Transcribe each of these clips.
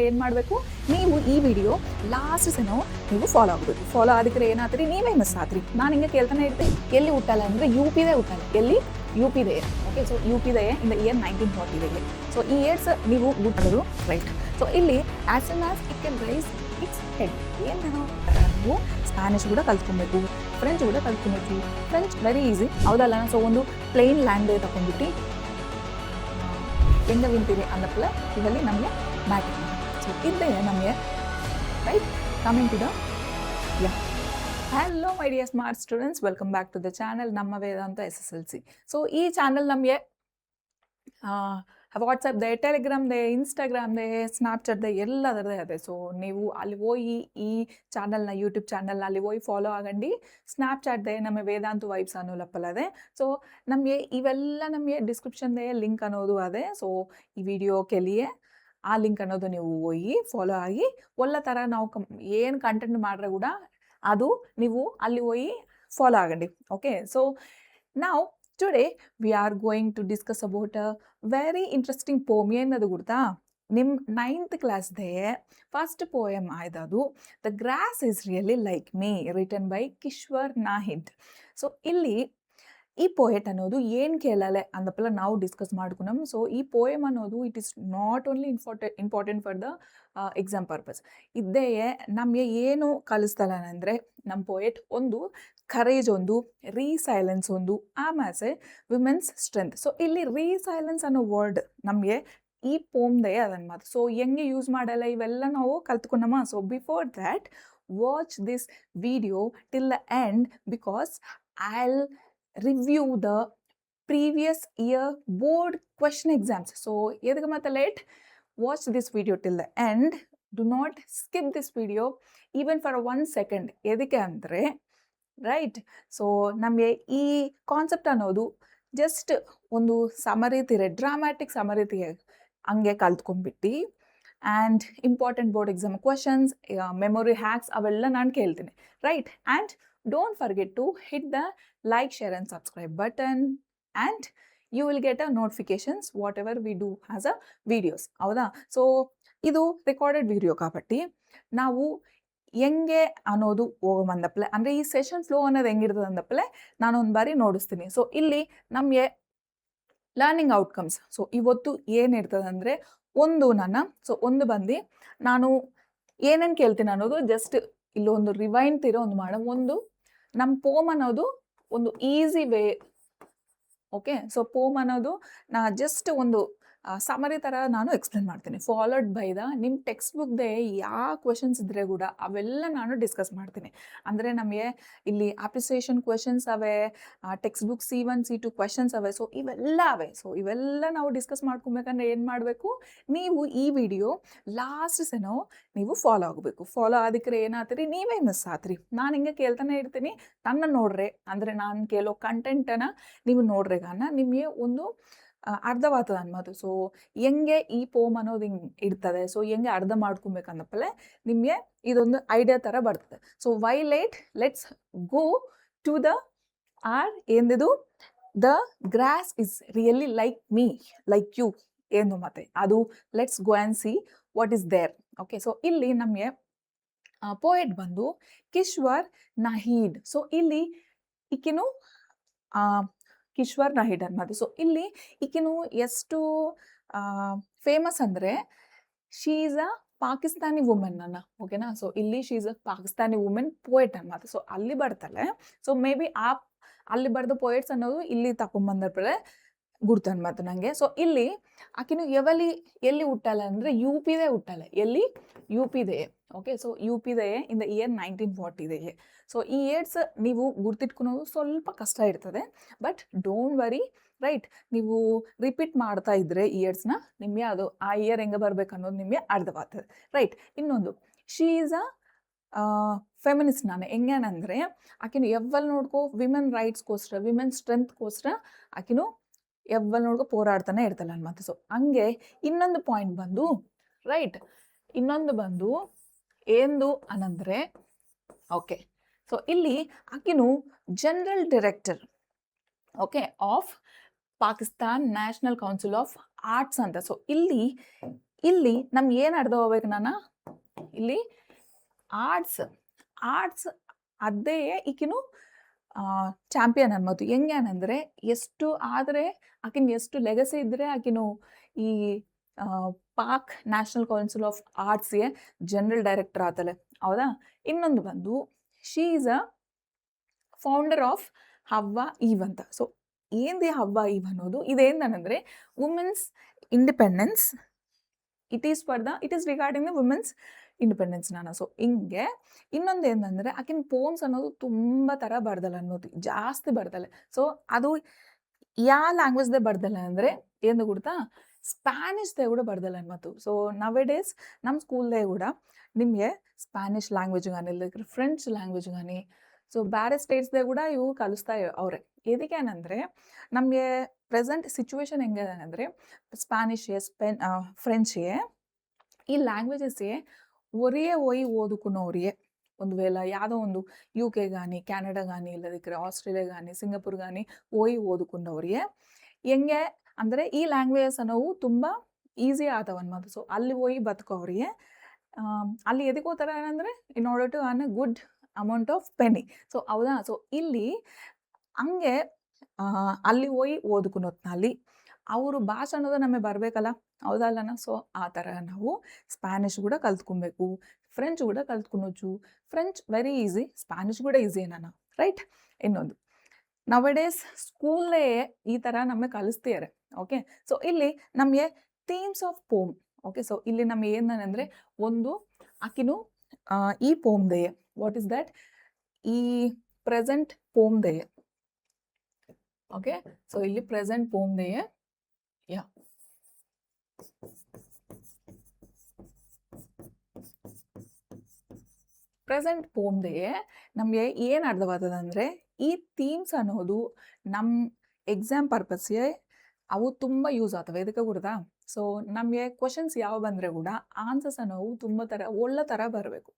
ಏನು ಮಾಡಬೇಕು, ನೀವು ಈ ವಿಡಿಯೋ ಲಾಸ್ಟ್ ಸೆನೋ ನೀವು ಫಾಲೋ ಆಗಬೇಕು. ಫಾಲೋ ಆದಿದ್ರೆ ಏನಾದ್ರಿ, ನೀವೇ ಮಿಸ್ ಆದ್ರಿ. ನಾನು ಹಿಂಗೆ ಕೇಳ್ತಾನೆ ಇರ್ತೀನಿ, ಎಲ್ಲಿ ಹುಟ್ಟಲ್ಲ ಅಂದರೆ UPದೇ ಹುಟ್ಟಲ್ಲ, ಎಲ್ಲಿ UPದೇ. ಓಕೆ, ಸೊ UPದೇ ಇನ್ ದ ಇಯರ್ 1940. ಸೊ ಈ ಇಯರ್ಸ್ ನೀವು ಹುಟ್ಟೋದು ರೈಟ್. ಸೊ ಇಲ್ಲಿ as soon as it can raise its head. ಏನು ನೀವು ಸ್ಪ್ಯಾನಿಷ್ ಕೂಡ ಕಲ್ತ್ಕೊಬೇಕು, ಫ್ರೆಂಚ್ ಕೂಡ ಕಲ್ತ್ಕೊಬೇಕು. ಫ್ರೆಂಚ್ ವೆರಿ ಈಸಿ, ಹೌದಲ್ಲ? ಸೊ ಒಂದು ಪ್ಲೇನ್ ಲ್ಯಾಂಗ್ವೇಜ್ ತಗೊಂಡ್ಬಿಟ್ಟು ಹೆಂಗೆ ವಿಂತೀರಿ ಅನ್ನಪ್ಪಲ್ಲ ಇದರಲ್ಲಿ ನಮಗೆ ಮ್ಯಾಟರ್. ಸೊ ಇದ್ದೇ ನಮಗೆ right. Coming to the hello my dear smart students, welcome back to the channel ನಮ್ಮ ವೇದಾಂತ SSLC. ಸೊ ಈ ಚಾನಲ್ ನಮಗೆ ವಾಟ್ಸಪ್ದೆ, ಟೆಲಿಗ್ರಾಮ್ದೆ, ಇನ್ಸ್ಟಾಗ್ರಾಮ್ದೆ, ಸ್ನ್ಯಾಪ್ಚಾಟ್ದೆ ಎಲ್ಲದರದೇ ಅದೇ. ಸೊ ನೀವು ಅಲ್ಲಿ ಹೋಗಿ ಈ ಚಾನಲ್ನ ಯೂಟ್ಯೂಬ್ ಚಾನಲ್ನ ಅಲ್ಲಿ ಹೋಗಿ ಫಾಲೋ ಆಗಂಡಿ. ಸ್ನ್ಯಾಪ್ಚಾಟ್ದೆ ನಮ್ಮ ವೇದಾಂತ ವೈಬ್ಸ್ ಅನ್ನೋ ಲಪ್ಪಲ್ಲದೆ. ಸೊ ನಮಗೆ ಇವೆಲ್ಲ ನಮಗೆ ಡಿಸ್ಕ್ರಿಪ್ಷನ್ದೆ ಲಿಂಕ್ ಅನ್ನೋದು ಅದೇ. ಸೊ ಈ ವಿಡಿಯೋ ಕೆಲಿಯೇ ಆ ಲಿಂಕ್ ಅನ್ನೋದು ನೀವು ಹೋಗಿ ಫಾಲೋ ಆಗಿ ಒಳ್ಳೆ ಥರ ನಾವು ಏನು ಕಂಟೆಂಟ್ ಮಾಡ್ರೆ ಕೂಡ ಅದು ನೀವು ಅಲ್ಲಿ ಹೋಗಿ ಫಾಲೋ ಆಗಂಡಿ. ಓಕೆ, ಸೊ ನಾವು today we are going to discuss about a very interesting poem. ಏನದು ಗೊತ್ತಾ? ನಿಮ್ಮ 9th ಕ್ಲಾಸ್ದೇ ಫಸ್ಟ್ ಪೋಯಮ್ ಆಯ್ದದು the grass is really like me, written by Kishwar Naheed. So ಇಲ್ಲಿ ಈ ಪೋಯೆಟ್ ಅನ್ನೋದು ಏನು ಕೇಳಲೆ ಅಂದಪ್ಪಲ್ಲ ನಾವು ಡಿಸ್ಕಸ್ ಮಾಡ್ಕೊಂಡಮ್. ಸೊ ಈ ಪೋಯಮ್ ಅನ್ನೋದು it is not only important for the exam purpose. ಇದ್ದೇ ನಮಗೆ ಏನು ಕಲಿಸ್ತಾಳೆ ಅಂದರೆ ನಮ್ಮ ಪೋಯೆಟ್ ಒಂದು ಕರೇಜ್, ಒಂದು ರೀಸೈಲೆನ್ಸ್, ಒಂದು ಆಮೇಲೆ ವಿಮೆನ್ಸ್ ಸ್ಟ್ರೆಂತ್. ಸೊ ಇಲ್ಲಿ ರೀಸೈಲೆನ್ಸ್ ಅನ್ನೋ ವರ್ಡ್ ನಮಗೆ ಈ ಪೋಮ್ದೇ ಅದನ್ನ ಮಾತು. ಸೊ ಹೆಂಗೆ ಯೂಸ್ ಮಾಡಲ್ಲ ಇವೆಲ್ಲ ನಾವು ಕಲ್ತ್ಕೊಂಡಮ್ಮ. So before that watch this video till the end because I'll review the previous year board question exams. So edage matta late, watch this video till the end. Do not skip this video even for 1 second. edike andre right. So ನಮಗೆ ಈ concept ಅನ್ನೋದು just ಒಂದು summary ತೀರೆ, dramatic summary ತೀರೆ ಹಂಗೆ ಕಲ್ತ್ಕೊಂಡ್ಬಿಟ್ಟು and important board exam questions, memory hacks ಅವೆಲ್ಲ ನಾನು ಕೇಳ್ತೀನಿ right. And don't forget to hit the like, share and subscribe button and you will get a notifications whatever we do as a videos. ಹೌದಾ? So ಇದು recorded video కాబట్టి ನಾವು ಹೆಂಗೆ ಅನ್ನೋದು ಹೋಗಂದಪ್ಪಲೆ ಅಂದರೆ ಈ ಸೆಷನ್ ಫ್ಲೋ ಅನ್ನೋದು ಹೆಂಗಿರ್ತದೆ ಅಂದಪ್ಪಲೆ ನಾನು ಒಂದು ಬಾರಿ ನೋಡಿಸ್ತೀನಿ. ಸೊ ಇಲ್ಲಿ ನಮಗೆ ಲರ್ನಿಂಗ್ ಔಟ್ಕಮ್ಸ್. ಸೊ ಇವತ್ತು ಏನಿರ್ತದೆ ಅಂದರೆ ಒಂದು ಬಂದು ನಾನು ಏನೇನು ಕೇಳ್ತೀನಿ ಅನ್ನೋದು ಜಸ್ಟ್ ಇಲ್ಲೊಂದು ರಿವೈಂಡ್ ತೀರೋ ಒಂದು ಮಾಡೋ ಒಂದು ನಮ್ಮ ಪೋಮ್ ಅನ್ನೋದು ಒಂದು ಈಸಿ ವೇ. ಓಕೆ, ಸೊ ಪೋಮ್ ಅನ್ನೋದು ನಾ ಜಸ್ಟ್ ಒಂದು ಸಮರಿ ಥರ ನಾನು ಎಕ್ಸ್ಪ್ಲೇನ್ ಮಾಡ್ತೀನಿ, ಫಾಲೋಡ್ ಬೈ ದ ನಿಮ್ಮ ಟೆಕ್ಸ್ಟ್ ಬುಕ್ದೇ ಯಾವ ಕ್ವೆಶನ್ಸ್ ಇದ್ದರೆ ಕೂಡ ಅವೆಲ್ಲ ನಾನು ಡಿಸ್ಕಸ್ ಮಾಡ್ತೀನಿ. ಅಂದರೆ ನಮಗೆ ಇಲ್ಲಿ ಅಪ್ರಿಸಿಯೇಷನ್ ಕ್ವೆಶನ್ಸ್ ಅವೆ, text book C1 C2 questions ಅವೆ. ಸೊ ಇವೆಲ್ಲ ಅವೆ. ಸೊ ಇವೆಲ್ಲ ನಾವು ಡಿಸ್ಕಸ್ ಮಾಡ್ಕೊಬೇಕಂದ್ರೆ ಏನು ಮಾಡಬೇಕು, ನೀವು ಈ ವಿಡಿಯೋ ಲಾಸ್ಟ್ ಸೆನೋ ನೀವು ಫಾಲೋ ಆಗಬೇಕು. ಫಾಲೋ ಆದಿಕ್ರೆ ಏನಾಗ್ತೀರಿ, ನೀವೇ ಮಿಸ್ ಆತ್ರಿ. ನಾನು ಹಿಂಗೆ ಕೇಳ್ತಾನೆ ಇರ್ತೀನಿ, ನನ್ನ ನೋಡ್ರೆ ಅಂದರೆ ನಾನು ಕೇಳೋ ಕಂಟೆಂಟನ್ನು ನೀವು ನೋಡ್ರೆಗಾನ ನಿಮಗೆ ಒಂದು ಅರ್ಧವಾಗ್ತದೆ ಅನ್ಬೋದು. ಸೊ ಹೆಂಗೆ ಈ ಪೋಮ್ ಅನ್ನೋದು ಹಿಂಗೆ ಇರ್ತದೆ, ಸೊ ಹೆಂಗೆ ಅರ್ಧ ಮಾಡ್ಕೊಬೇಕನ್ನಪ್ಪಲೆ ನಿಮಗೆ ಇದೊಂದು ಐಡಿಯಾ ಥರ ಬರ್ತದೆ. So why let's go to the ఏందిದು the grass is really like me like you ಏನು ಮತ್ತೆ ಅದು let's go and see what is there. Okay, so ಇಲ್ಲಿ ನಮಗೆ ಪೋಯೆಟ್ ಬಂದು ಕಿಶ್ವರ್ ನಾಹಿದ್. ಸೊ ಇಲ್ಲಿ ಈಕಿನು ಕಿಶ್ವರ್ ನಾಹಿಡ್ ಅನ್ನೋದು. ಸೊ ಇಲ್ಲಿ ಈಕಿನು ಎಷ್ಟು ಫೇಮಸ್ ಅಂದರೆ ಶೀ ಈಸ್ ಅ ಪಾಕಿಸ್ತಾನಿ ವುಮೆನ್ ಅನ್ನ. ಓಕೆನಾ? ಸೊ ಇಲ್ಲಿ ಶೀ is a Pakistani women poet ಅನ್ನೋದು. ಸೊ ಅಲ್ಲಿ ಬರ್ತಾಳೆ. ಸೊ ಮೇ ಬಿ ಅಲ್ಲಿ ಬರೆದ ಪೋಯೆಟ್ಸ್ ಅನ್ನೋದು ಇಲ್ಲಿ ತಗೊಂಬಂದ್ರೆ ಗುರ್ತು ಅನ್ಮಾತು ನನಗೆ. ಸೊ ಇಲ್ಲಿ ಆಕಿನು ಎಲ್ಲಿ ಹುಟ್ಟಲ್ಲ ಅಂದರೆ UPದೇ ಹುಟ್ಟಲ್ಲ, ಎಲ್ಲಿ UPದೇ. ಓಕೆ, ಸೊ UPದೇ ಇನ್ ದ ಇಯರ್ 1940. ಸೊ ಈ ಇಯರ್ಸ್ ನೀವು ಗುರ್ತಿಟ್ಕೊಳೋದು ಸ್ವಲ್ಪ ಕಷ್ಟ ಇರ್ತದೆ, ಬಟ್ ಡೋಂಟ್ ವರಿ ರೈಟ್. ನೀವು ರಿಪೀಟ್ ಮಾಡ್ತಾ ಇದ್ರೆ ಇಯರ್ಸ್ನ ನಿಮಗೆ ಅದು ಆ ಇಯರ್ ಹೆಂಗೆ ಬರ್ಬೇಕು ಅನ್ನೋದು ನಿಮಗೆ ಅರ್ಥವಾಗ್ತದೆ ರೈಟ್. ಇನ್ನೊಂದು ಶೀ ಈಸ್ ಅ ಫೆಮಿನಿಸ್ಟ್. ನಾನು ಹೆಂಗೇನಂದರೆ ಆಕಿನು ನೋಡ್ಕೋ ವಿಮೆನ್ ರೈಟ್ಸ್ಗೋಸ್ಕರ, ವಿಮೆನ್ ಸ್ಟ್ರೆಂತ್ಗೋಸ್ಕರ ಆಕಿನು ನೋಡ್ಕೊ ಹೋರಾಡ್ತಾನೆ ಇರ್ತಾಳೆ ಅನ್ಮಾತು. ಸೊ ಹಂಗೆ ಇನ್ನೊಂದು ಪಾಯಿಂಟ್ ಬಂದು ರೈಟ್, ಇನ್ನೊಂದು ಬಂದು ಏನು ಅನ್ನಂದ್ರೆ ಓಕೆ, ಸೊ ಇಲ್ಲಿ ಆಕಿನು general director okay of Pakistan national council of arts ಅಂತ. ಸೊ ಇಲ್ಲಿ ಇಲ್ಲಿ ನಮ್ಗೆ ಏನು ಅರ್ಧ ಹೋಗ್ಬೇಕು ನಾನು ಇಲ್ಲಿ ಆರ್ಟ್ಸ್ ಅದೇ ಈಕಿನು ಚಾಂಪಿಯನ್ ಅನ್ಬೋದು. ಹೆಂಗೆ ಅಂದರೆ ಎಷ್ಟು ಆದರೆ ಆಕಿನ ಎಷ್ಟು ಲೆಗಸಿ ಇದ್ದರೆ ಆಕಿನು ಈ ಪಾಕ್ ನ್ಯಾಷನಲ್ ಕೌನ್ಸಿಲ್ ಆಫ್ ಆರ್ಟ್ಸ್ಗೆ ಜನರಲ್ ಡೈರೆಕ್ಟರ್ ಆತಲೆ ಹೌದಾ. ಇನ್ನೊಂದು ಬಂದು she is a founder of Hawwa Eve ಅಂತ. ಸೊ ಏನ್ದಿ ಹವ್ವ ಈವ್ ಅನ್ನೋದು ಇದೇನಂದರೆ women's independence. It is regarding the women's independence ನಾನು. ಸೊ ಹಿಂಗೆ ಇನ್ನೊಂದು ಏನಂದರೆ ಆಕಿನ ಪೋಮ್ಸ್ ಅನ್ನೋದು ತುಂಬ ಥರ ಬರ್ದಲ್ಲ ಅನ್ನೋದು, ಜಾಸ್ತಿ ಬರ್ದಲ್ಲ. ಸೊ ಅದು ಯಾವ ಲ್ಯಾಂಗ್ವೇಜ್ದೇ ಬರ್ದಲ್ಲ ಅಂದರೆ ಏನು ಗೊತ್ತಾ, ಸ್ಪ್ಯಾನಿಷ್ದೇ ಕೂಡ ಬರ್ದಲ್ಲ ಅನ್ನೋದು. ಸೊ ನವೆ ಡೇಸ್ ನಮ್ಮ ಸ್ಕೂಲ್ದೇ ಕೂಡ ನಿಮಗೆ ಸ್ಪ್ಯಾನಿಷ್ ಲ್ಯಾಂಗ್ವೇಜ್ కానీ ಇಲ್ಲ ಫ್ರೆಂಚ್ ಲ್ಯಾಂಗ್ವೇಜ್ కానీ ಸೊ ಬೇರೆ ಸ್ಟೇಟ್ಸ್ದೇ ಕೂಡ ಇವು ಕಲಿಸ್ತಾ ಅವರೇ. ಎದಕ್ಕೆ ಏನಂದರೆ ನಮಗೆ ಪ್ರೆಸೆಂಟ್ ಸಿಚುವೇಶನ್ ಹೆಂಗಿದೆ ಅಂದರೆ ಸ್ಪ್ಯಾನಿಷ್ಗೆ ಫ್ರೆಂಚ್ಗೆ ಈ ಲ್ಯಾಂಗ್ವೇಜಸ್ಗೆ ಒರೆಯೇ ಹೋಯಿ ಓದುకున్నವರಿಗೆ ಒಂದು ವೇಳೆ ಯಾವುದೋ ಒಂದು UK కానీ ಕ್ಯಾನಡಾ కానీ ಇಲ್ಲದಿಕ್ಕರೆ ಆಸ್ಟ್ರೇಲಿಯಾ కానీ ಸಿಂಗಪೂರ್ కానీ ಹೋಯಿ ಓದುకున్నವರಿಗೆ ಹೆಂಗೆ ಅಂದರೆ ಈ ಲ್ಯಾಂಗ್ವೇಜಸ್ ಅನ್ನೋವು ತುಂಬ ಈಸಿ ಆತವನ್ಮಾತು. ಸೊ ಅಲ್ಲಿ ಹೋಗಿ ಬದುಕೋರಿಗೆ ಅಲ್ಲಿ ಎದಕ್ಕೆ ಹೋಗ್ತಾರೆ ಏನಂದರೆ in order to earn a good amount of penny. So ಹೌದಾ. ಸೊ ಇಲ್ಲಿ ಹಂಗೆ ಅಲ್ಲಿ ಹೋಗಿ ಓದ್ಕೊಳೋತ್ನಲ್ಲಿ ಅವರು ಭಾಷೆ ಅನ್ನೋದು ನಮಗೆ ಬರಬೇಕಲ್ಲ, ಹೌದಲ್ಲನ. ಸೊ ಆ ಥರ ನಾವು ಸ್ಪ್ಯಾನಿಷ್ ಕೂಡ ಕಲ್ತ್ಕೊಬೇಕು, ಫ್ರೆಂಚ್ ಕೂಡ ಕಲ್ತ್ಕೊಳೋಚು. ಫ್ರೆಂಚ್ ವೆರಿ ಈಸಿ, ಸ್ಪ್ಯಾನಿಷ್ ಕೂಡ ಈಸಿ ನಾನು, ರೈಟ್. ಇನ್ನೊಂದು ನವಡೇಸ್ ಸ್ಕೂಲೇ ಈ ಥರ ನಮಗೆ ಕಲಿಸ್ತಿದ್ದಾರೆ. ಓಕೆ. ಸೊ ಇಲ್ಲಿ ನಮಗೆ themes of Pom. Okay. So ಇಲ್ಲಿ ನಮಗೆ ಏನಂದರೆ ಒಂದು ಆಕಿನು ಈ ಪೋಮ್ ದೆಯೆ ವಾಟ್ ಇಸ್ ದ್ಯಾಟ್ ಈ ಪ್ರೆಸೆಂಟ್ ಪೋಮ್ ದೆಯೆ. ಓಕೆ. ಸೊ ಇಲ್ಲಿ ಪ್ರೆಸೆಂಟ್ ಪೋಮ್ ದೆಯೆ ಯಾ ಪ್ರೆಸೆಂಟ್ ಪೋಮ್ ದೆಯೆ ನಮಗೆ ಏನು ಅರ್ಥವಾದದಂದರೆ ಈ ಥೀಮ್ಸ್ ಅನ್ನೋದು ನಮ್ಮ ಎಕ್ಸಾಮ್ ಪರ್ಪಸ್ಗೆ ಅವು ತುಂಬ ಯೂಸ್ ಆಗ್ತವೆ. ಇದಕ್ಕೆ ಗೊತ್ತಾ. ಸೊ ನಮಗೆ ಕ್ವಶನ್ಸ್ ಯಾವ ಬಂದರೆ ಕೂಡ ಆನ್ಸರ್ಸ್ ಅನ್ನೋವು ತುಂಬ ಥರ ಒಳ್ಳೆ ಥರ ಬರಬೇಕು.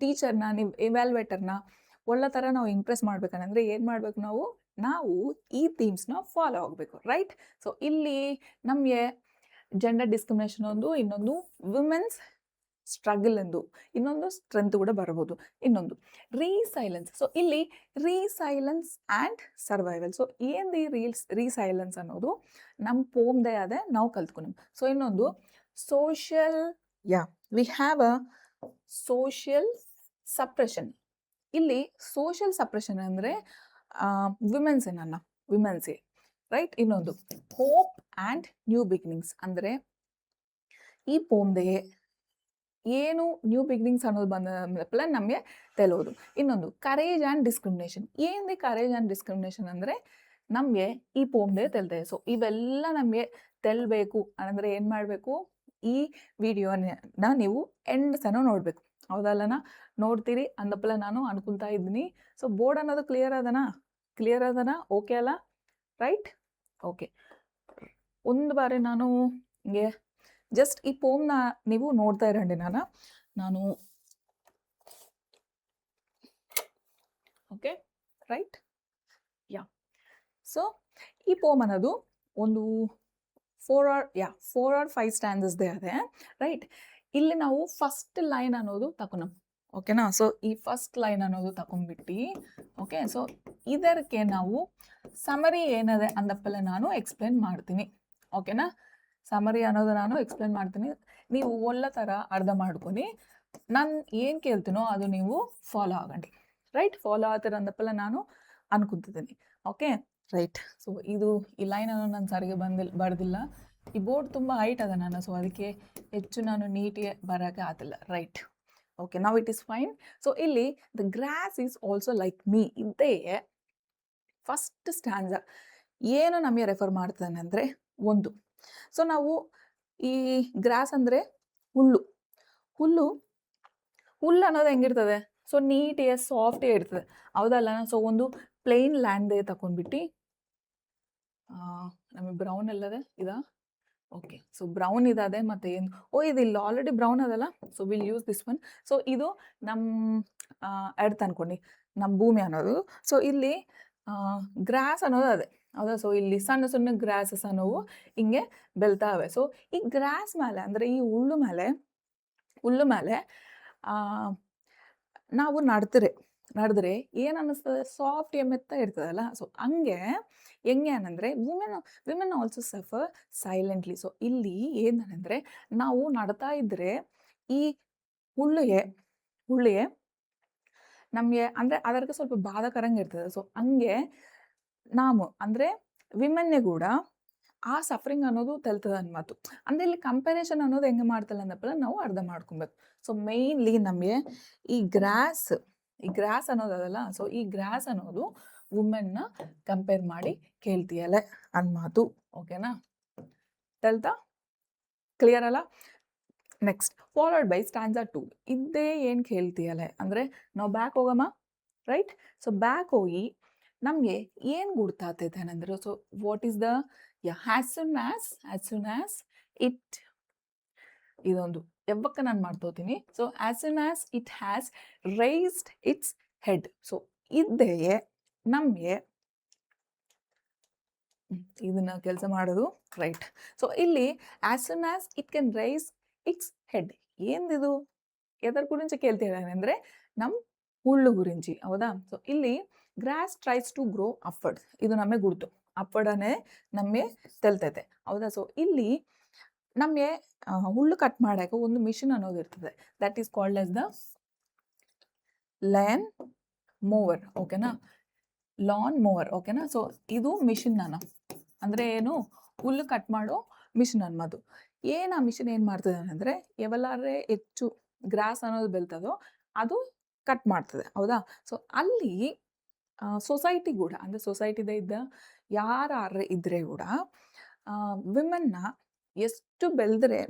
ಟೀಚರ್ನ ನೀವು ಎವ್ಯಾಲ್ಯುವೇಟರ್ನ ಒಳ್ಳೆ ಥರ ನಾವು ಇಂಪ್ರೆಸ್ ಮಾಡ್ಬೇಕಂದ್ರೆ ಏನು ಮಾಡಬೇಕು, ನಾವು ಈ ಥೀಮ್ಸ್ನ ಫಾಲೋ ಆಗಬೇಕು, ರೈಟ್. ಸೊ ಇಲ್ಲಿ ನಮಗೆ ಜೆಂಡರ್ ಡಿಸ್ಕ್ರಿಮಿನೇಷನ್ ಒಂದು, ಇನ್ನೊಂದು ವುಮೆನ್ಸ್ ಸ್ಟ್ರಗಲ್ ಎಂದು, ಇನ್ನೊಂದು ಸ್ಟ್ರೆಂತ್ ಕೂಡ ಬರ್ಬೋದು. ಇನ್ನೊಂದು ರೀಸೈಲೆನ್ಸ್. ಸೊ ಇಲ್ಲಿ ರೀಸೈಲೆನ್ಸ್ ಆ್ಯಂಡ್ ಸರ್ವೈವಲ್. ಸೊ ಏನು ರೀಸೈಲೆನ್ಸ್ ಅನ್ನೋದು ನಮ್ಮ ಪೋಮ್ದೇ ಅದೇ ನಾವು ಕಲ್ತ್ಕೊಂಡು. ಸೊ ಇನ್ನೊಂದು social V have a social suppression. ಇಲ್ಲಿ ಸೋಷಿಯಲ್ ಸಪ್ರೆಷನ್ ಅಂದರೆ ವಿಮೆನ್ಸೇ, ರೈಟ್. ಇನ್ನೊಂದು ಹೋಪ್ ಆ್ಯಂಡ್ ನ್ಯೂ ಬಿಗಿನಿಂಗ್ಸ್ ಅಂದರೆ ಈ ಪೋಮ್ದೇ ಏನು ನ್ಯೂ ಬಿಗಿನಿಂಗ್ಸ್ ಅನ್ನೋದು ಬಂದ ನಮಗೆ ತೆಲೋದು. ಇನ್ನೊಂದು ಕರೇಜ್ ಆ್ಯಂಡ್ ಡಿಸ್ಕ್ರಿಮಿನೇಷನ್. ಏನು ಕರೇಜ್ ಆ್ಯಂಡ್ ಡಿಸ್ಕ್ರಿಮಿನೇಷನ್ ಅಂದರೆ ನಮಗೆ ಈ ಪೋಮ್ದೇ ತೆಲ್ತದೆ. ಸೊ ಇವೆಲ್ಲ ನಮಗೆ ತೆಲ್ಬೇಕು ಅಂದರೆ ಏನು ಮಾಡಬೇಕು, ಈ ವಿಡಿಯೋನ ನೀವು ಎಂಡ್ ತನಕ ನೋಡಬೇಕು, ಹೌದಲ್ಲನ. ನೋಡ್ತೀರಿ ಅಂದಪ್ಪಲ ನಾನು ಅನ್ಕೊಳ್ತಾ ಇದ್ದೀನಿ. ಸೊ ಬೋರ್ಡ್ ಅನ್ನೋದು ಕ್ಲಿಯರ್ ಅದನ ಓಕೆ ಅಲ್ಲ, ರೈಟ್. ಓಕೆ. ಒಂದು ಬಾರಿ ನಾನು ಹಿಂಗೆ ಜಸ್ಟ್ ಈ ಪೋಮ್ನ ನೀವು ನೋಡ್ತಾ ಇರಂడి ನಾನು ಓಕೆ, ರೈಟ್. ಯಾ. ಸೊ ಈ ಪೋಮ್ ಅನ್ನೋದು ಒಂದು 4 or 5 ಸ್ಟ್ಯಾನ್ಸಸ್ದೇ ಅದೇ, ರೈಟ್. ಇಲ್ಲಿ ನಾವು ಫಸ್ಟ್ ಲೈನ್ ಅನ್ನೋದು ತಗೊಂಡು, ಓಕೆನಾ. ಸೊ ಈ ಫಸ್ಟ್ ಲೈನ್ ಅನ್ನೋದು ತಗೊಂಡ್ಬಿಟ್ಟು, ಓಕೆ. ಸೊ ಇದಕ್ಕೆ ನಾವು ಸಮರಿ ಏನದೆ ಅಂದಪ್ಪಲ್ಲ ನಾನು ಎಕ್ಸ್ಪ್ಲೇನ್ ಮಾಡ್ತೀನಿ, ಓಕೆನಾ. ಸಮರಿ ಅನ್ನೋದು ನಾನು ಎಕ್ಸ್ಪ್ಲೇನ್ ಮಾಡ್ತೀನಿ, ನೀವು ಒಳ್ಳೆ ಥರ ಅರ್ಥ ಮಾಡ್ಕೊಂಡು ನಾನು ಏನು ಕೇಳ್ತೀನೋ ಅದು ನೀವು ಫಾಲೋ ಆಗಂಡಿ, ರೈಟ್. ಫಾಲೋ ಆಗ್ತೀರ ಅಂದಪ್ಪಲ್ಲ ನಾನು ಅನ್ಕೊಂತಿದ್ದೀನಿ, ಓಕೆ, ರೈಟ್. ಸೊ ಇದು ಈ ಲೈನನ್ನು ನಾನು ಸರಿಗೆ ಬರ್ದಿಲ್ಲ, ಈ ಬೋರ್ಡ್ ತುಂಬ ಹೈಟ್ ಅದ ನಾನು, ಸೊ ಅದಕ್ಕೆ ಹೆಚ್ಚು ನಾನು ನೀಟಿಗೆ ಬರೋಕ್ಕೆ ಆಗ್ತಿಲ್ಲ, right. Okay, now it is fine. So ಇಲ್ಲಿ the grass is also like me ಇದೇ ಫಸ್ಟ್ ಸ್ಟ್ಯಾನ್ಸ ಏನು ನಮಗೆ ರೆಫರ್ ಮಾಡ್ತಾನೆ ಅಂದರೆ ಒಂದು. ಸೊ ನಾವು ಈ ಗ್ರಾಸ್ ಅಂದರೆ ಹುಲ್ಲು ಅನ್ನೋದು ಹೆಂಗಿರ್ತದೆ, ಸೊ ನೀಟಿಗೆ ಸಾಫ್ಟೇ ಇರ್ತದೆ, ಹೌದಲ್ಲ. ಸೊ ಒಂದು ಪ್ಲೇನ್ ಲ್ಯಾಂಡ್ದೇ ತಗೊಂಡ್ಬಿಟ್ಟು ನಮಗೆ ಬ್ರೌನ್ ಎಲ್ಲದೆ ಇದಾ, ಓಕೆ. ಸೊ ಬ್ರೌನ್ ಇದಾದೆ ಮತ್ತು ಏನು ಇದು ಇಲ್ಲಿ ಆಲ್ರೆಡಿ ಬ್ರೌನ್ ಅದಲ್ಲ, so will use this one. So ಇದು ನಮ್ಮ ಎರ್ತ್ ಅನ್ಕೊಂಡು ನಮ್ಮ ಭೂಮಿ ಅನ್ನೋದು. ಸೊ ಇಲ್ಲಿ ಗ್ರಾಸ್ ಅನ್ನೋದು ಅದೇ, ಹೌದಾ? ಸೊ ಇಲ್ಲಿ ಸಣ್ಣ ಸಣ್ಣ ಗ್ರಾಸಸ್ ಅನ್ನೋವು ಹಿಂಗೆ ಬೆಳ್ತಾವೆ. ಸೊ ಈ ಗ್ರಾಸ್ ಮೇಲೆ ಅಂದರೆ ಈ ಹುಲ್ಲು ಮೇಲೆ ನಾವು ನಡೆದ್ರೆ ಏನು ಅನ್ನಿಸ್ತದೆ? ಸಾಫ್ಟ್ ಮೆತ್ತ ಇರ್ತದಲ್ಲ. ಸೊ ಹಂಗೆ ಹೆಂಗೆ ಅನ್ನಂದ್ರೆ women also suffer silently. So ಇಲ್ಲಿ ಏನಂದರೆ ನಾವು ನಡ್ತಾ ಇದ್ರೆ ಈ ಹುಲ್ಲಿಗೆ ನಮಗೆ ಅಂದರೆ ಅದಕ್ಕೆ ಸ್ವಲ್ಪ ಬಾಧಕರಂಗೆ ಇರ್ತದೆ. ಸೊ ಹಂಗೆ ನಾವು ಅಂದರೆ ವಿಮೆನ್ನೇ ಕೂಡ ಆ ಸಫರಿಂಗ್ ಅನ್ನೋದು ತೆಲ್ತದ ಅನ್ಮಾತು. ಅಂದರೆ ಇಲ್ಲಿ ಕಂಪ್ಯಾರಿಸನ್ ಅನ್ನೋದು ಹೆಂಗೆ ಮಾಡ್ತಲ್ಲ ಅನ್ನಪ್ಪಲ್ಲ ನಾವು ಅರ್ಥ ಮಾಡ್ಕೊಬೇಕು. ಸೊ ಮೇಯ್ನ್ಲಿ ನಮಗೆ ಈ ಗ್ರಾಸ್ ಅನ್ನೋದಲ್ಲ. ಸೊ ಈ ಗ್ರಾಸ್ ಅನ್ನೋದು ವುಮೆನ್ನ ಕಂಪೇರ್ ಮಾಡಿ ಕೇಳ್ತೀಯಲ್ಲ ಅನ್ಮಾತು. ಓಕೆನಾ? ತೆಲ್ತಾ? ಕ್ಲಿಯರ್ ಅಲ್ಲ? Next followed by stanza 2. ಇದೇ ಏನು ಕೇಳ್ತೀಯಲ್ಲ ಅಂದರೆ ನಾವು ಬ್ಯಾಕ್ ಹೋಗಮ್ಮ, ರೈಟ್? ಸೊ ಬ್ಯಾಕ್ ಹೋಗಿ ನಮಗೆ ಏನು ಗುರ್ತಾಗ್ತೈತೆ ಅಂದರೆ, so what is the as soon as it, ಇದೊಂದು ಯಾವಕ್ಕ ನಾನು ಮಾಡ್ತೋತೀನಿ. So as soon as it has raised its head. So ಇದೇ ನಮಗೆ ಇದನ್ನ ಕೆಲಸ ಮಾಡೋದು, ರೈಟ್? ಸೊ ಇಲ್ಲಿ as soon as it can raise its head ఏందిದು ఎదర్ గురించి ಕೇಳ್ತಿದ್ದಾನೆ ಅಂದರೆ ನಮ್ಮ ಹುಲ್ಲು ಗುరించి, ಹೌದಾ? ಸೊ ಇಲ್ಲಿ grass tries to grow upward, ಇದು ನಮಗೆ ಗುರ್ತು. ಅಪ್ವರ್ಡನೇ ನಮಗೆ ತೆಲ್ತೈತೆ, ಹೌದಾ? ಸೊ ಇಲ್ಲಿ ನಮಗೆ ಹುಲ್ಲು ಕಟ್ ಮಾಡೋಕೆ ಒಂದು ಮಿಷಿನ್ ಅನ್ನೋದು ಇರ್ತದೆ. That is called as the lawn mower. ಓಕೆನಾ? Lawn mower. ಓಕೆನಾ? ಸೊ ಇದು ಮಿಷಿನ್ ಅಂದರೆ ಏನು? ಹುಲ್ಲು ಕಟ್ ಮಾಡೋ ಮಿಷಿನ್ ಅನ್ನೋದು. ಏನು ಆ ಮಿಷಿನ್ ಏನು ಮಾಡ್ತದೆ ಅಂದರೆ ಯಾವೆಲ್ಲಾದ್ರೆ ಹೆಚ್ಚು ಗ್ರಾಸ್ ಅನ್ನೋದು ಬೆಳ್ತದೋ ಅದು ಕಟ್ ಮಾಡ್ತದೆ, ಹೌದಾ? ಸೊ ಅಲ್ಲಿ ಸೊಸೈಟಿ ಕೂಡ ಅಂದರೆ ಸೊಸೈಟಿದೇ ಇದ್ದ ಯಾರೇ ಇದ್ದರೆ ಕೂಡ ವಿಮೆನ್ನ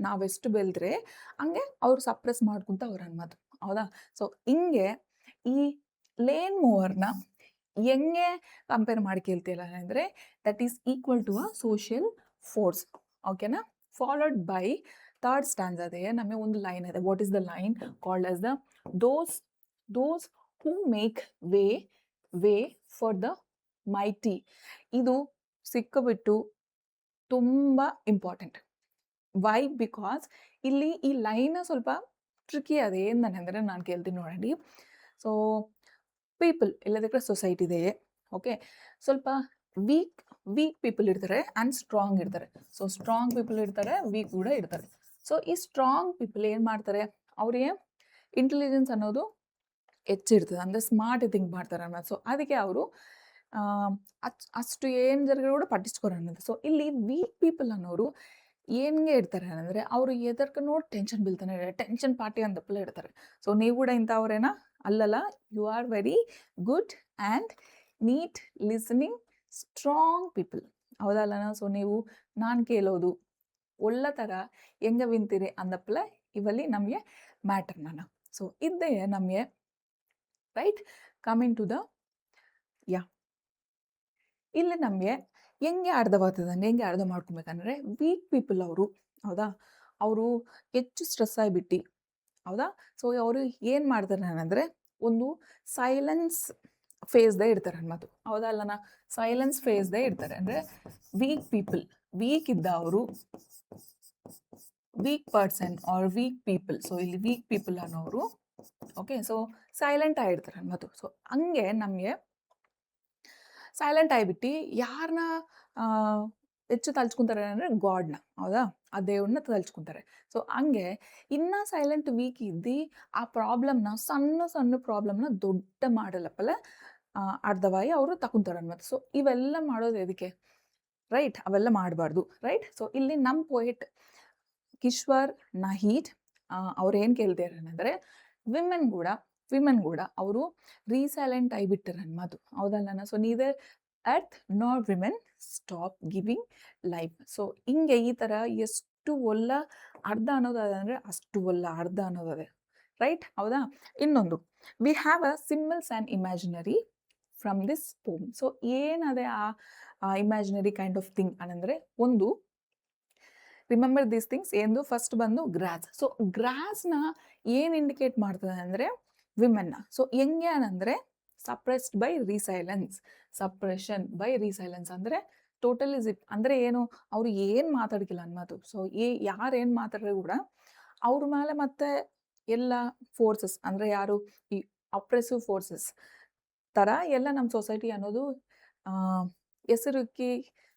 ನಾವೆಷ್ಟು ಬೆಳೆದ್ರೆ ಹಂಗೆ ಅವ್ರು ಸಪ್ರೆಸ್ ಮಾಡ್ಕೊಂತ ಅವ್ರು ಅನ್ನೋದು, ಹೌದಾ? ಸೊ ಹಿಂಗೆ ಈ ಲೇನ್ ಮೂವರ್ನ ಹೆಂಗೆ ಕಂಪೇರ್ ಮಾಡಿ ಕೇಳ್ತಿಲ್ಲ ಅಂದರೆ that is equal to a social force. ಓಕೆನಾ? ಫಾಲೋಡ್ ಬೈ ಥರ್ಡ್ ಸ್ಟ್ಯಾನ್ಸಾ ಇದೆ, ನಮಗೆ ಒಂದು ಲೈನ್ ಇದೆ. What is the line? Called as the those who make way for the mighty. ಇದು ಸಿಕ್ಕಿಬಿಟ್ಟು ತುಂಬ ಇಂಪಾರ್ಟೆಂಟ್. ವೈ? ಬಿಕಾಸ್ ಇಲ್ಲಿ ಈ ಲೈನ್ ಸ್ವಲ್ಪ ಟ್ರಿಕಿ ಅದೇ ಏನಂದರೆ ನಾನು ಕೇಳ್ತೀನಿ ನೋಡಂడి. ಸೊ ಪೀಪಲ್ ಇಲ್ಲದಕ್ಕೆ ಸೊಸೈಟಿ ಇದೆ, ಓಕೆ? ಸ್ವಲ್ಪ ವೀಕ್ ಪೀಪಲ್ ಇರ್ತಾರೆ ಆ್ಯಂಡ್ ಸ್ಟ್ರಾಂಗ್ ಇರ್ತಾರೆ. ಸೊ ಸ್ಟ್ರಾಂಗ್ ಪೀಪಲ್ ಇರ್ತಾರೆ, ವೀಕ್ ಕೂಡ ಇರ್ತಾರೆ. ಸೊ ಈ ಸ್ಟ್ರಾಂಗ್ ಪೀಪಲ್ ಏನು ಮಾಡ್ತಾರೆ? ಅವರಿಗೆ ಇಂಟೆಲಿಜೆನ್ಸ್ ಅನ್ನೋದು ಹೆಚ್ಚಿರ್ತದೆ, ಅಂದರೆ ಸ್ಮಾರ್ಟ್ ಥಿಂಕ್ ಮಾಡ್ತಾರೆ ಅನ್ನೋದು. ಸೊ ಅದಕ್ಕೆ ಅವರು ಅಷ್ಟು ಏನು ಜರಗಳು ಕೂಡ ಪಟ್ಟಿಸ್ಕೊರ ಅನ್ನೋದು. ಸೊ ಇಲ್ಲಿ ವೀಕ್ ಪೀಪಲ್ ಅನ್ನೋರು ಏನ್ಗೆ ಇರ್ತಾರೆ ಅಂದರೆ ಅವರು ಎದರ್ಕ ನೋಡಿ ಟೆನ್ಷನ್ ಬೀಳ್ತಾನೆ, ಟೆನ್ಷನ್ ಪಾರ್ಟಿ ಅಂತಪ್ಪಲ್ಲ ಇರ್ತಾರೆ. ಸೊ ನೀವು ಕೂಡ ಇಂಥವ್ರೇನಾ? ಅಲ್ಲಲ್ಲ, you are very good and neat listening strong people, ಹೌದಲ್ಲ? ಸೊ ನೀವು ನಾನು ಕೇಳೋದು ಒಳ್ಳೆ ಥರ ಹೆಂಗೆ ವಿಂತೀರಿ ಅಂದಪ್ಪಲ ಇವಲ್ಲಿ ನಮಗೆ ಮ್ಯಾಟರ್ ನಾನು. ಸೊ ಇದ್ದೇ ನಮಗೆ ರೈಟ್ ಕಮಿಂಗ್ ಟು ದ ಇಲ್ಲಿ ನಮಗೆ ಹೆಂಗೆ ಅರ್ಧವಾಗ್ತದೆ, ಹೆಂಗೆ ಅರ್ಧ ಮಾಡ್ಕೊಬೇಕಂದ್ರೆ ವೀಕ್ ಪೀಪಲ್ ಅವರು, ಹೌದಾ? ಅವರು ಹೆಚ್ಚು ಸ್ಟ್ರೆಸ್ ಆಗಿಬಿಟ್ಟು, ಹೌದಾ? ಸೊ ಅವರು ಏನು ಮಾಡ್ತಾರೆ ಅಂದರೆ ಒಂದು ಸೈಲೆನ್ಸ್ ಫೇಸ್ದೇ ಇರ್ತಾರೆ ಅನ್ನೋದು, ಹೌದಾ ಅಲ್ಲನಾ? ಸೈಲೆನ್ಸ್ ಫೇಸ್ದೇ ಇರ್ತಾರೆ ಅಂದರೆ ವೀಕ್ ಪೀಪಲ್, ವೀಕ್ ಇದ್ದವರು, weak person are weak people. So ಇಲ್ಲಿ ವೀಕ್ ಪೀಪಲ್ ಅನ್ನೋರು, ಓಕೆ? ಸೊ ಸೈಲೆಂಟ್ ಆಗಿರ್ತಾರೆ ಅನ್ನೋದು. ಸೊ ಹಂಗೆ ನಮಗೆ ಸೈಲೆಂಟ್ ಆಗಿಬಿಟ್ಟು ಯಾರನ್ನ ಹೆಚ್ಚು ತಲ್ಚ್ಕೊತಾರೆ ಅಂದರೆ ಗಾಡ್ನ, ಹೌದಾ? ಆ ದೇವ್ರನ್ನ ತಲ್ಚ್ಕೊತಾರೆ. ಸೊ ಹಂಗೆ ಇನ್ನೂ ಸೈಲೆಂಟ್ ವೀಕ್ ಇದ್ದು ಆ ಪ್ರಾಬ್ಲಮ್ನ ಸಣ್ಣ ಪ್ರಾಬ್ಲಮ್ನ ದೊಡ್ಡ ಮಾಡಲ್ಲಪ್ಪಲ್ಲ ಅರ್ಧವಾಗಿ ಅವರು ತಗೊಂತಾರೆ ಅನ್ನೋದು. ಸೊ ಇವೆಲ್ಲ ಮಾಡೋದು ಎದಕ್ಕೆ? ರೈಟ್? ಅವೆಲ್ಲ ಮಾಡಬಾರ್ದು, ರೈಟ್? ಸೊ ಇಲ್ಲಿ ನಮ್ಮ ಪೋಯೆಟ್ ಕಿಶ್ವರ್ ನಾಹೀಡ್ ಅವ್ರು ಏನು ಕೇಳ್ತಾರೆ ಅಂದರೆ ವಿಮೆನ್ ಕೂಡ ಅವರು ರೀಸೈಲೆಂಟ್ ಆಗಿಬಿಟ್ಟಾರೆ ಅನ್ನೋದು, ಹೌದಲ್ಲ? ಸೊ ನೀದರ್ ಅರ್ತ್ ನಾರ್ women stop giving life. So ಹಿಂಗೆ ಈ ಥರ ಎಷ್ಟು ಒಲ್ಲ ಅರ್ಧ ಅನ್ನೋದು ಅದಂದರೆ ಅಷ್ಟು ಒಲ್ಲ ಅರ್ಧ ಅನ್ನೋದದೆ, ರೈಟ್? ಹೌದಾ? ಇನ್ನೊಂದು we have a symbols and imaginary from this poem. So ಏನದೆ ಆ ಇಮ್ಯಾಜಿನರಿ ಕೈಂಡ್ ಆಫ್ ಥಿಂಗ್ ಅಂದರೆ ಒಂದು ರಿಮೆಂಬರ್ ದೀಸ್ ಥಿಂಗ್ಸ್. ಎಂದು ಫಸ್ಟ್ ಬಂದು ಗ್ರಾಸ್. ಸೊ ಗ್ರಾಸ್ನ ಏನು ಇಂಡಿಕೇಟ್ ಮಾಡ್ತದೆ ಅಂದರೆ ವಿಮೆನ್ನ. ಸೊ ಹೆಂಗೆ ಅಂದರೆ suppressed by resilience. Suppression by resilience ಅಂದರೆ ಟೋಟಲಿ ಜಿಪ್ ಅಂದರೆ ಏನು, ಅವರು ಏನು ಮಾತಾಡ್ಕಿಲ್ಲ ಅನ್ನೋದು. ಸೊ ಯಾರು ಏನು ಮಾತಾಡಿದ್ರೆ ಕೂಡ ಅವ್ರ ಮೇಲೆ ಮತ್ತೆ ಎಲ್ಲ ಫೋರ್ಸಸ್ ಅಂದರೆ ಯಾರು ಈ ಅಪ್ರೆಸಿವ್ ಫೋರ್ಸಸ್ ಥರ ಎಲ್ಲ ನಮ್ಮ ಸೊಸೈಟಿ ಅನ್ನೋದು ಹೆಸರುಕ್ಕಿ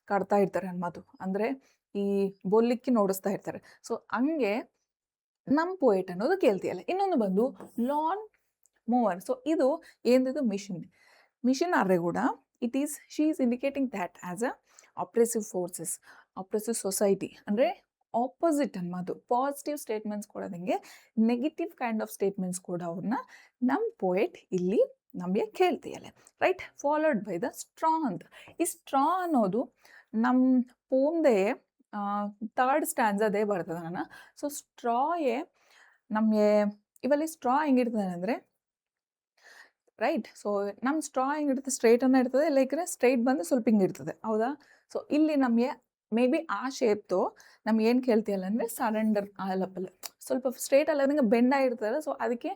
ಕಾಡ್ತಾ ಇರ್ತಾರೆ ಅನ್ನೋದು. ಅಂದರೆ ಈ ಬೋಲಿಕ್ಕಿ ನೋಡಿಸ್ತಾ ಇರ್ತಾರೆ. ಸೊ ಹಂಗೆ ನಮ್ಮ ಪೋಯೆಟ್ ಅನ್ನೋದು ಕೇಳ್ತೀಯಲ್ಲ. ಇನ್ನೊಂದು ಬಂದು ಲಾನ್ ಮೂವರ್. ಸೊ ಇದು ಏನಿದು ಮಿಷನ್ ಆದ್ರೆ ಕೂಡ she is indicating that as a oppressive forces, oppressive society ಅಂದರೆ ಆಪೋಸಿಟ್ ಅನ್ನೋದು. ಪಾಸಿಟಿವ್ ಸ್ಟೇಟ್ಮೆಂಟ್ಸ್ ಕೊಡೋದಂಗೆ ನೆಗೆಟಿವ್ ಕೈಂಡ್ ಆಫ್ ಸ್ಟೇಟ್ಮೆಂಟ್ಸ್ ಕೂಡ ಅವ್ರನ್ನ ನಮ್ಮ ಪೋಯೆಟ್ ಇಲ್ಲಿ ನಮಗೆ ಕೇಳ್ತೀಯಲ್ಲ, right. Followed by the straw ಅಂತ. ಈ ಸ್ಟ್ರಾ ಅನ್ನೋದು ನಮ್ಮ ಪೋಮ್ದೇ ಥರ್ಡ್ ಸ್ಟ್ಯಾನ್ಸದೇ ಬರ್ತದೆ ನಾನು. ಸೊ ಸ್ಟ್ರಾಯೇ ನಮಗೆ ಇವಲ್ಲಿ ಸ್ಟ್ರಾ ಹೆಂಗಿರ್ತದೆ ಅಂದರೆ, ರೈಟ್. ಸೊ ನಮ್ಮ ಸ್ಟ್ರಾ ಹೆಂಗಿರ್ತದೆ, ಸ್ಟ್ರೈಟನ್ನು ಇರ್ತದೆ, ಲೈಕ್ ಸ್ಟ್ರೈಟ್ ಬಂದು ಸ್ವಲ್ಪ ಹಿಂಗಿರ್ತದೆ, ಹೌದಾ. ಸೊ ಇಲ್ಲಿ ನಮಗೆ ಮೇ ಬಿ ಆ ಶೇಪ್ತು ನಮ್ಗೆ ಏನು ಕೇಳ್ತೀಯಲ್ಲ ಅಂದರೆ ಸರೆಂಡರ್ ಆಲಪ್ಪಲೆ ಸ್ವಲ್ಪ ಸ್ಟ್ರೇಟ್ ಅಲ್ಲದಂಗೆ ಬೆಂಡ ಇರ್ತದೆ. ಸೊ ಅದಕ್ಕೆ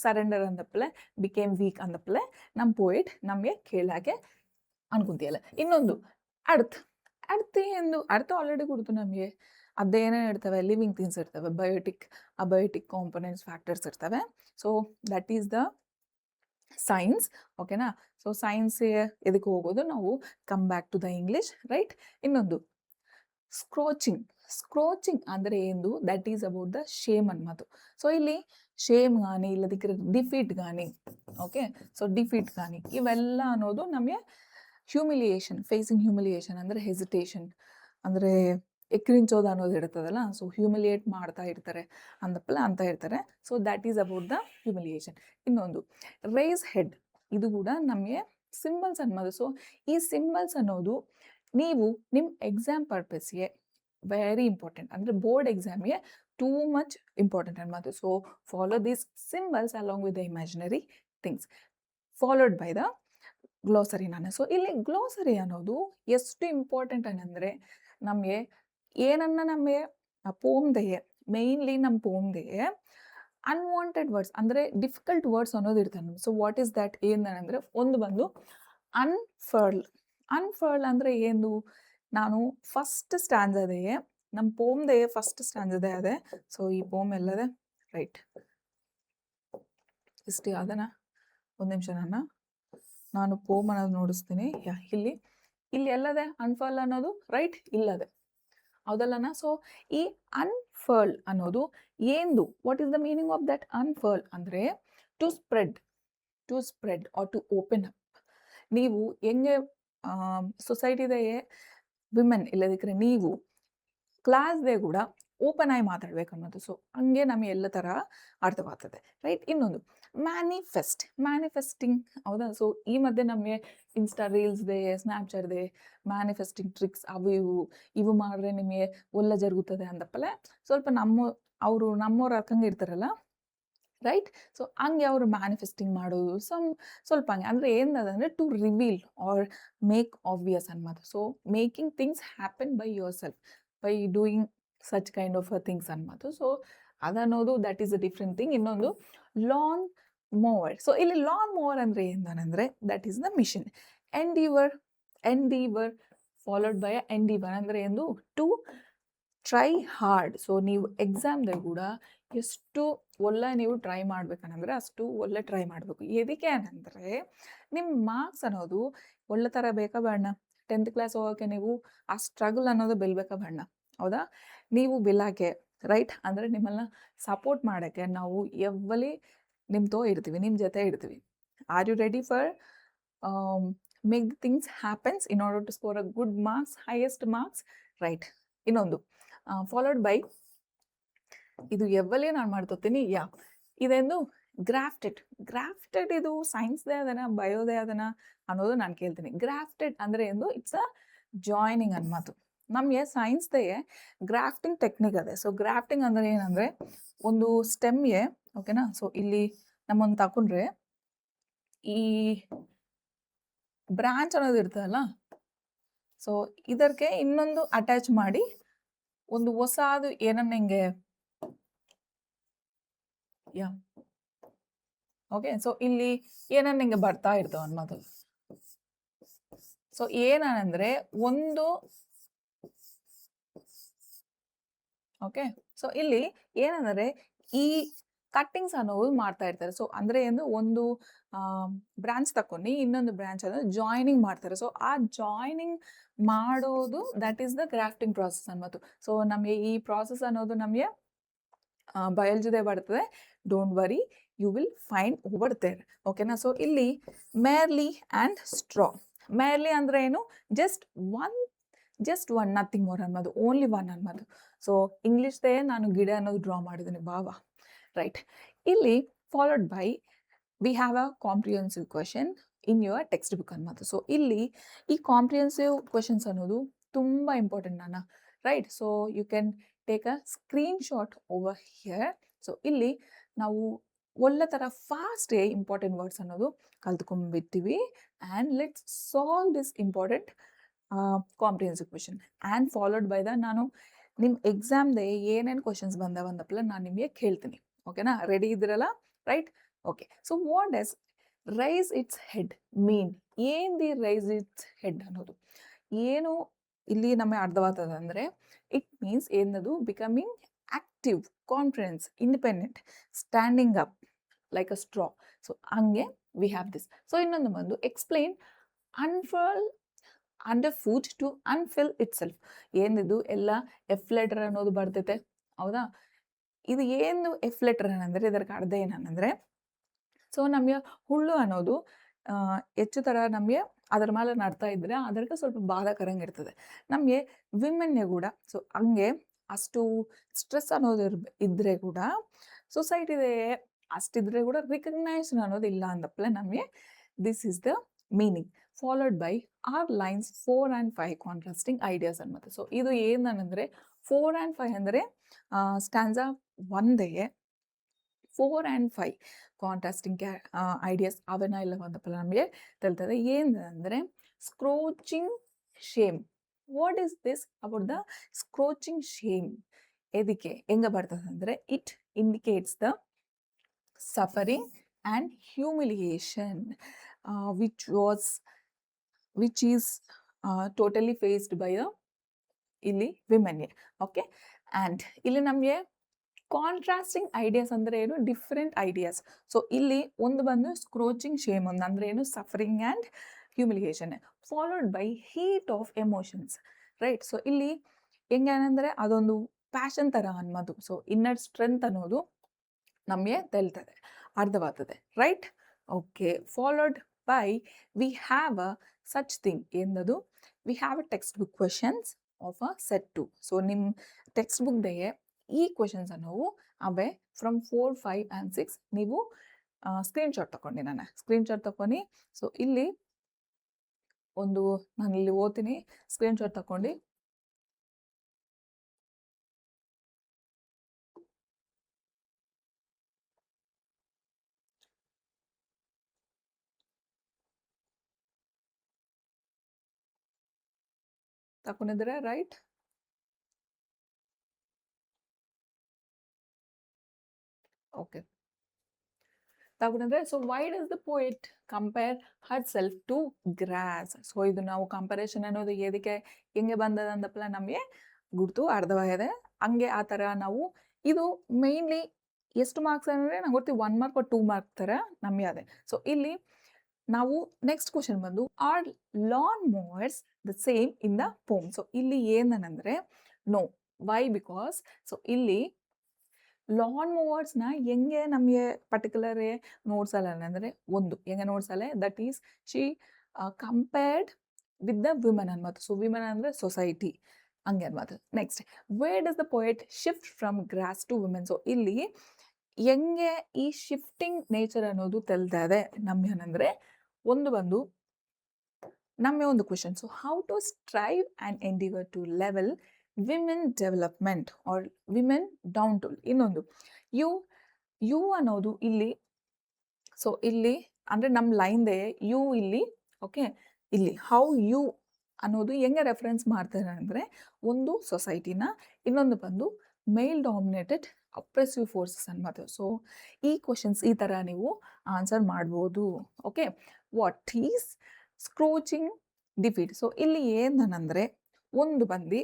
ಸರೆಂಡರ್ ಅಂದಪ್ಪಲೆ ಬಿಕೇಮ್ ವೀಕ್ ಅಂದಪ್ಪಲೆ ನಮ್ಮ ಪೋಯೆಟ್ ನಮಗೆ ಕೇಳಾಕೆ ಅನ್ಕೊಂತೀಯಲ್ಲ. ಇನ್ನೊಂದು ಅರ್ಥ ಎಂದು ಅರ್ಥ ಆಲ್ರೆಡಿ ಕೊಡ್ತು ನಮಗೆ. ಅದೇನೇನು ಇರ್ತವೆ, ಲಿವಿಂಗ್ ಥಿಂಗ್ಸ್ ಇರ್ತವೆ, ಅಬಯೋಟಿಕ್ ಕಾಂಪೊನೆಂಟ್ಸ್, ಫ್ಯಾಕ್ಟರ್ಸ್ ಇರ್ತವೆ. So that is the science, ಓಕೆನಾ. ಸೊ ಸೈನ್ಸ್ ಎದಕ್ಕೆ ಹೋಗೋದು ನಾವು, come back to the English, right. ಇನ್ನೊಂದು ಸ್ಕ್ರೋಚಿಂಗ್ ಅಂದರೆ ಏನು, that is about the shame ಅನ್ನೋದು. ಸೊ ಇಲ್ಲಿ ಶೇಮ್ ಗಾನಿ ಇಲ್ಲದಕ್ಕೆ ಡಿಫೀಟ್ ಗಾನಿ, ಓಕೆ. ಸೊ ಡಿಫೀಟ್ ಗಾನಿ ಇವೆಲ್ಲ ಅನ್ನೋದು ನಮಗೆ ಹ್ಯೂಮಿಲಿಯೇಷನ್, ಫೇಸಿಂಗ್ ಹ್ಯೂಮಿಲಿಯೇಷನ್ ಅಂದರೆ ಹೆಸಿಟೇಷನ್, ಅಂದರೆ ಎಕ್ರಿಂಚೋದು ಅನ್ನೋದು ಇರ್ತದಲ್ಲ. ಸೊ ಹ್ಯೂಮಿಲಿಯೇಟ್ ಮಾಡ್ತಾ ಇರ್ತಾರೆ ಅಂದಪ್ಪಲ್ಲ ಅಂತ ಇರ್ತಾರೆ. So that is about the humiliation. ಇನ್ನೊಂದು ರೈಸ್ ಹೆಡ್, ಇದು ಕೂಡ ನಮಗೆ ಸಿಂಬಲ್ಸ್ ಅನ್ನೋದು. ಸೊ ಈ ಸಿಂಬಲ್ಸ್ ಅನ್ನೋದು ನೀವು ನಿಮ್ಮ ಎಕ್ಸಾಮ್ ಪರ್ಪಸ್ಗೆ ವೆರಿ ಇಂಪಾರ್ಟೆಂಟ್, ಅಂದರೆ ಬೋರ್ಡ್ ಎಕ್ಸಾಮ್ಗೆ ಟೂ ಮಚ್ ಇಂಪಾರ್ಟೆಂಟ್ ಅನ್ನೋದು. So follow these symbols along with the imaginary things followed by the glossary ನಾನು. ಸೊ ಇಲ್ಲಿ ಗ್ಲೋಸರಿ ಅನ್ನೋದು ಎಷ್ಟು ಇಂಪಾರ್ಟೆಂಟ್ ಅನ್ನಂದರೆ, ನಮಗೆ ಏನನ್ನ ನಮಗೆ ಪೋಮ್ದೆಯೇ ಮೇಯ್ನ್ಲಿ ನಮ್ಮ ಪೋಮ್ದೆಯೇ ಅನ್ವಾಂಟೆಡ್ ವರ್ಡ್ಸ್ ಅಂದರೆ ಡಿಫಿಕಲ್ಟ್ ವರ್ಡ್ಸ್ ಅನ್ನೋದು ಇರ್ತಾನೆ. ಸೊ ವಾಟ್ ಈಸ್ ದ್ಯಾಟ್ ಏನಂದರೆ, ಒಂದು ಬಂದು ಅನ್ಫರ್ಲ್ ಅಂದರೆ ಏನು, ನಾನು ಫಸ್ಟ್ ಸ್ಟ್ಯಾನ್ಸದೆಯೇ ನಮ್ಮ ಪೋಮ್ದೆಯೇ ಫಸ್ಟ್ ಸ್ಟ್ಯಾನ್ಸದೇ ಅದೇ. ಸೊ ಈ ಪೋಮ್ ಎಲ್ಲದೆ, ರೈಟ್. ಇಷ್ಟು ಅದನ್ನ ಒಂದು ನಿಮಿಷ ನಾನು ಪೋಮ್ ಅನ್ನೋದು ನೋಡಿಸ್ತೀನಿ. ಇಲ್ಲಿ ಎಲ್ಲದೆ ಅನ್ಫರ್ಲ್ ಅನ್ನೋದು, ರೈಟ್, ಇಲ್ಲದೆ, ಹೌದಲ್ಲನ. ಸೊ ಈ ಅನ್ಫರ್ಲ್ ಅನ್ನೋದು ಏನು, what is the meaning of that unfurl ಅಂದರೆ to spread or to open up. ನೀವು ಹೆಂಗೆ ಸೊಸೈಟಿದೇ ವಿಮೆನ್ ಇಲ್ಲದಿಕ್ಕರೆ ನೀವು ಕ್ಲಾಸ್ದೇ ಕೂಡ ಓಪನ್ ಆಗಿ ಮಾತಾಡ್ಬೇಕು ಅನ್ನೋದು. ಸೊ ಹಂಗೆ ನಮಗೆ ಎಲ್ಲ ಥರ ಅರ್ಥವಾಗ್ತದೆ, ರೈಟ್. ಇನ್ನೊಂದು ಮ್ಯಾನಿಫೆಸ್ಟಿಂಗ್, ಹೌದಾ. ಸೊ ಈ ಮಧ್ಯೆ ನಮಗೆ ಇನ್ಸ್ಟಾ ರೀಲ್ಸ್ದೆ, ಸ್ನ್ಯಾಪ್ಚಾಟ್ದೆ ಮ್ಯಾನಿಫೆಸ್ಟಿಂಗ್ ಟ್ರಿಕ್ಸ್ ಇವು ಮಾಡಿದ್ರೆ ನಿಮಗೆ ಒಳ್ಳೆ ಜరుగుತ್ತದೆ ಅಂದಪ್ಪಲೆ ಸ್ವಲ್ಪ ನಮ್ಮವ್ರು ಹಾಕಂಗೆ ಇರ್ತಾರಲ್ಲ, ರೈಟ್. ಸೊ ಹಂಗೆ ಅವರು ಮ್ಯಾನಿಫೆಸ್ಟಿಂಗ್ ಮಾಡೋದು ಸ್ವಲ್ಪ ಹಂಗೆ ಅಂದರೆ ಏನದಂದರೆ to reveal or make obvious ಅನ್ನೋದು. So making things happen by yourself by doing such kind of things ಅನ್ನೋದು. ಸೊ ಅದನ್ನೋದು that is a different thing. ಇನ್ನೊಂದು ಲಾನ್ ಮೂವರ್. ಸೊ ಇಲ್ಲಿ ಲಾನ್ ಮೂವರ್ ಅಂದರೆ ಏನಂದರೆ that is the machine. Endeavour followed by endeavour ಅಂದರೆ ಏನು, to try hard. So ನೀವು ಎಕ್ಸಾಮ್ದಾಗ ಕೂಡ ಎಷ್ಟು ಒಳ್ಳೆ ನೀವು ಟ್ರೈ ಮಾಡ್ಬೇಕಂದ್ರೆ ಅಷ್ಟು ಒಳ್ಳೆ ಟ್ರೈ ಮಾಡಬೇಕು. ಎದಕ್ಕೆ ಅಂದರೆ ನಿಮ್ಮ ಮಾರ್ಕ್ಸ್ ಅನ್ನೋದು ಒಳ್ಳೆ ಥರ ಬೇಕಾ ಬೇಡ, 10th ಕ್ಲಾಸ್ ಹೋಗೋಕ್ಕೆ ನೀವು ಆ ಸ್ಟ್ರಗಲ್ ಅನ್ನೋದು ಬೆಲ್ಬೇಕಾ ಬೇಡ, ಹೌದಾ. ನೀವು ಬೆಲ್ಲಾಕೆ, ರೈಟ್. ಅಂದರೆ ನಿಮ್ಮನ್ನ ಸಪೋರ್ಟ್ ಮಾಡೋಕ್ಕೆ ನಾವು ಎವ್ವಲಿ ನಿಮ್ಮ ಜೊತೆ ಇರ್ತೀವಿ. Are you ready for make the things happens in order to score a good marks, highest marks, right. ಇನ್ನೊಂದು ಫಾಲೋಡ್ ಬೈ, ಇದು ಎವ್ವಲಿ ನಾನು ಮಾಡ್ತೋತೀನಿ, ಇದೊಂದು ಗ್ರಾಫ್ಟೆಡ್ ಇದು ಸೈನ್ಸ್ದೇ ಅದನ್ನ, ಬಯೋದೇ ಅದನ್ನ ಅನ್ನೋದು ನಾನು ಕೇಳ್ತೀನಿ. ಗ್ರಾಫ್ಟೆಡ್ ಅಂದರೆ ಏನು, ಇಟ್ಸ್ ಅ ಜಾಯ್ನಿಂಗ್ ಅನ್ನೋದು. ನಮಗೆ ಸೈನ್ಸ್ದೇ ಗ್ರಾಫ್ಟಿಂಗ್ ಟೆಕ್ನಿಕ್ ಅದೇ. ಸೊ ಗ್ರಾಫ್ಟಿಂಗ್ ಅಂದರೆ ಏನಂದರೆ, ಒಂದು ಸ್ಟೆಮ್ಗೆ, ಓಕೆನಾ. ಸೊ ಇಲ್ಲಿ ನಮ್ಮೊಂದು ತಗೊಂಡ್ರೆ ಈ ಬ್ರಾಂಚ್ ಅನ್ನೋದು ಇರ್ತದಲ್ಲ, ಸೊ ಇದಕ್ಕೆ ಇನ್ನೊಂದು ಅಟ್ಯಾಚ್ ಮಾಡಿ ಒಂದು ಹೊಸದು ಏನನ್ನ ಹಿಂಗೆ ಓಕೆ. ಸೊ ಇಲ್ಲಿ ಏನನ್ನ ಹಿಂಗೆ ಬರ್ತಾ ಇರ್ತಾವ ಅನ್ನೋದು. ಸೊ ಏನಂದ್ರೆ ಒಂದು ಓಕೆ. ಸೊ ಇಲ್ಲಿ ಏನಂದ್ರೆ ಈ ಕಟ್ಟಿಂಗ್ಸ್ ಅನ್ನೋದು ಮಾಡ್ತಾ ಇರ್ತಾರೆ. ಸೊ ಅಂದ್ರೆ ಏನು ಒಂದು ಬ್ರಾಂಚ್ ತಕೊಂಡು ಇನ್ನೊಂದು ಬ್ರಾಂಚ್ ಅನ್ನು ಜಾಯ್ನಿಂಗ್ ಮಾಡ್ತಾರೆ. ಸೊ ಆ ಜಾಯ್ನಿಂಗ್ ಮಾಡೋದು that is the grafting process ಅನ್ನೋದು. ಸೊ ನಮಗೆ ಈ ಪ್ರಾಸೆಸ್ ಅನ್ನೋದು ನಮಗೆ ಬಯಾಲಜಿದೇ ಬರ್ತದೆ. Don't worry, you will find over there. ಓಕೆನಾ. ಸೊ ಇಲ್ಲಿ ಮೇರ್ಲಿ ಆ್ಯಂಡ್ ಸ್ಟ್ರಾ. ಮೇರ್ಲಿ ಅಂದ್ರೆ ಏನು, ಜಸ್ಟ್ ಒನ್ ನಥಿಂಗ್ ಮೋರ್ ಅನ್ನೋದು, ಓನ್ಲಿ ಒನ್ ಅನ್ನೋದು. ಸೊ ಇಂಗ್ಲೀಷ್ದೇ ನಾನು ಗಿಡ ಅನ್ನೋದು ಡ್ರಾ ಮಾಡಿದ್ದೀನಿ ಭಾವ, ರೈಟ್. ಇಲ್ಲಿ followed by we have a comprehensive question in your textbook ಅನ್ನೋದು. ಸೊ ಇಲ್ಲಿ ಈ ಕಾಂಪ್ರಿಹೆನ್ಸಿವ್ ಕ್ವೆಶನ್ಸ್ ಅನ್ನೋದು ತುಂಬ ಇಂಪಾರ್ಟೆಂಟ್ ನಾನು, right. So you can take a screenshot over here. So ಇಲ್ಲಿ ನಾವು ಒಳ್ಳೆ ಥರ ಫಾಸ್ಟೇ ಇಂಪಾರ್ಟೆಂಟ್ ವರ್ಡ್ಸ್ ಅನ್ನೋದು ಕಲ್ತ್ಕೊಂಡ್ಬಿಡ್ತೀವಿ. And let's solve this important comprehensive question and followed by the ನಾನು ನಿಮ್ಮ ಎಕ್ಸಾಮ್ದೆ ಏನೇನು ಕ್ವಶನ್ಸ್ ಬಂದವಂದಪ್ಪಲ್ಲ ನಾನು ನಿಮಗೆ ಕೇಳ್ತೀನಿ. ಓಕೆನಾ. ರೆಡಿ ಇದ್ದೀರಲ್ಲ, right. Okay. So what does raise its head mean? ಏನು ದಿ ರೈಸ್ ಇಟ್ಸ್ ಹೆಡ್ ಅನ್ನೋದು ಏನು ಇಲ್ಲಿ ನಮಗೆ ಅರ್ಥವಾಗ್ತದೆ ಅಂದರೆ, ಇಟ್ ಮೀನ್ಸ್ ಏನದು becoming active, confidence, independent, standing up like a straw. So ಹಂಗೆ ವಿ ಹ್ಯಾವ್ ದಿಸ್. ಸೊ ಇನ್ನೊಂದು ಬಂದು explain unfurl under foot to fulfil itself. ಏನಿದು ಎಲ್ಲ ಎಫ್ ಲೆಟರ್ ಅನ್ನೋದು ಬರ್ತೈತೆ, ಹೌದಾ. ಇದು ಏನು ಎಫ್ ಲೆಟರ್ ಏನಂದರೆ ಇದರ ಅರ್ಥ ಏನಂದರೆ, ಸೊ ನಮಗೆ ಹುಳ್ಳು ಅನ್ನೋದು ಹೆಚ್ಚು ಥರ ನಮಗೆ ಅದರ ಮೇಲೆ ನಡ್ತಾ ಇದ್ದರೆ ಅದಕ್ಕೆ ಸ್ವಲ್ಪ ಬಾಧಕರಂಗೆ ಇರ್ತದೆ ನಮಗೆ ವಿಮೆನ್ಗೆ ಕೂಡ. ಸೊ ಹಂಗೆ ಅಷ್ಟು ಸ್ಟ್ರೆಸ್ ಅನ್ನೋದು ಇದ್ದರೆ ಕೂಡ ಸೊಸೈಟಿದೆ ಅಷ್ಟಿದ್ರೆ ಕೂಡ ರಿಕಗ್ನೈಸೇಷನ್ ಅನ್ನೋದು ಇಲ್ಲ ಅಂದಪ್ಪಲೆ ನಮಗೆ this is the meaning. Followed by our lines 4 and 5 contrasting ideas ಅನ್ನೋದು. ಸೊ ಇದು ಏನಂದರೆ 4 and 5 ಅಂದರೆ ಸ್ಟ್ಯಾನ್ಸಾ ಒಂದೇ, 4 and 5 ಕಾಂಟ್ರಾಸ್ಟಿಂಗ್ ಐಡಿಯಾಸ್ ಅವನ್ನ ಇಲ್ಲ ಒಂದಪ್ಪಲ್ಲ ನಮಗೆ ತಿಳಿತದೆ. ಏನಂದರೆ scorching shame. What is this about the scorching shame? ಎದಕ್ಕೆ ಹೆಂಗೆ ಬರ್ತದೆ ಅಂದರೆ, it indicates the suffering and humiliation which is totally faced by the ಇಲ್ಲಿ women. ಓಕೆ. ಆ್ಯಂಡ್ ಇಲ್ಲಿ ನಮಗೆ ಕಾಂಟ್ರಾಸ್ಟಿಂಗ್ ಐಡಿಯಾಸ್ ಅಂದರೆ ಏನು, ಡಿಫ್ರೆಂಟ್ ಐಡಿಯಾಸ್. ಸೊ ಇಲ್ಲಿ ಒಂದು ಬಂದು ಸ್ಕ್ರೋಚಿಂಗ್ ಶೇಮ್ ಒಂದು ಅಂದರೆ ಏನು, suffering and humiliation followed by heat of emotions, right. So ಇಲ್ಲಿ ಹೆಂಗೇನೆಂದರೆ ಅದೊಂದು ಪ್ಯಾಷನ್ ಥರ ಅನ್ನೋದು. ಸೊ ಇನ್ನರ್ ಸ್ಟ್ರೆಂತ್ ಅನ್ನೋದು ನಮಗೆ ತಿಳಿತದೆ, ಅರ್ಥವಾಗ್ತದೆ, right. Okay. Followed by we have a such thing ಏನದು, we have a textbook questions of a set 2. So ನಿಮ್ಮ ಟೆಕ್ಸ್ಟ್ ಬುಕ್ದೇ ಈ ಕ್ವೆಶನ್ಸ್ ಅನ್ನೋವು ಅವೇ ಫ್ರಮ್ 4, 5 and 6 ನೀವು ಸ್ಕ್ರೀನ್ಶಾಟ್ ತಗೊಂಡು ನಾನು ಸ್ಕ್ರೀನ್ಶಾಟ್ ತಗೊಂಡು. ಸೊ ಇಲ್ಲಿ ನಾನು ಇಲ್ಲಿ ಓದ್ತೀನಿ, ಸ್ಕ್ರೀನ್ಶಾಟ್ ತಗೊಂಡು ತಗೊಂಡಿದ್ರೆ, ರೈಟ್. ಓಕೆ. ತಗೊಂಡ್ರೆ so why does the poet compare herself to grass? So ಇದು ನಾವು ಕಂಪೇರೇಷನ್ ಅನ್ನೋದು ಎದಕ್ಕೆ ಹೆಂಗೆ ಬಂದದ ಅಂದಪ್ಪಲ ನಮಗೆ ಗುರ್ತು ಅರ್ಥವಾಗಿದೆ. ಹಂಗೆ ಆ ಥರ ನಾವು ಇದು ಮೇನ್ಲಿ ಎಷ್ಟು ಮಾರ್ಕ್ಸ್ ಅಂದರೆ ನಂಗೆ ಗೊತ್ತಿ 1 mark or 2 mark ಥರ ನಮಗೆ ಅದೇ. ಸೊ ಇಲ್ಲಿ ನಾವು ನೆಕ್ಸ್ಟ್ ಕ್ವಶನ್ ಬಂದು are lawn mowers the same in the poem? So ಇಲ್ಲಿ ಏನಂದರೆ ನೋ. ವೈ? ಬಿಕಾಸ್ ಸೊ ಇಲ್ಲಿ ಲಾನ್ ಮೂವರ್ಸ್ನ ಹೆಂಗೆ ನಮಗೆ ಪರ್ಟಿಕ್ಯುಲರ್ ನೋಡ್ಸಲ್ಲ ಅಂದರೆ, ಒಂದು ಹೆಂಗೆ ನೋಡ್ಸಲ್ಲ, that is she compared with the women ಅನ್ಮಾತು. ಸೊ ವಿಮೆನ್ ಅಂದರೆ ಸೊಸೈಟಿ ಹಂಗೆ ಅನ್ಮಾತು. Next, where does the poet shift from grass to women? So ಇಲ್ಲಿ ಹೆಂಗೆ ಈ ಶಿಫ್ಟಿಂಗ್ ನೇಚರ್ ಅನ್ನೋದು ತಿಳಿತಾ ಇದೆ ನಮ್ಗೆ ಏನಂದರೆ, ಒಂದು ಬಂದು ನಮಗೆ ಒಂದು question. So how to strive and endeavour to level women development or women down to. ಇನ್ನೊಂದು ಯು ಅನ್ನೋದು ಇಲ್ಲಿ, ಸೊ ಇಲ್ಲಿ ಅಂದರೆ ನಮ್ಮ ಲೈನ್ದೇ ಯು ಇಲ್ಲಿ, ಓಕೆ. ಇಲ್ಲಿ ಹೌ ಯು ಅನ್ನೋದು ಹೆಂಗೆ ರೆಫರೆನ್ಸ್ ಮಾಡ್ತಾರೆ ಅಂದರೆ, ಒಂದು ಸೊಸೈಟಿನ, ಇನ್ನೊಂದು ಬಂದು ಮೇಲ್ ಡಾಮಿನೇಟೆಡ್ ಅಪ್ರೆಸಿವ್ ಫೋರ್ಸಸ್ ಅನ್ಬೋದು. ಸೊ ಈ ಕ್ವಶನ್ಸ್ ಈ ಥರ ನೀವು ಆನ್ಸರ್ ಮಾಡ್ಬೋದು. Okay, what is scorching defeat? So ಇಲ್ಲಿ ಏನಂದರೆ ಒಂದು ಬಂದು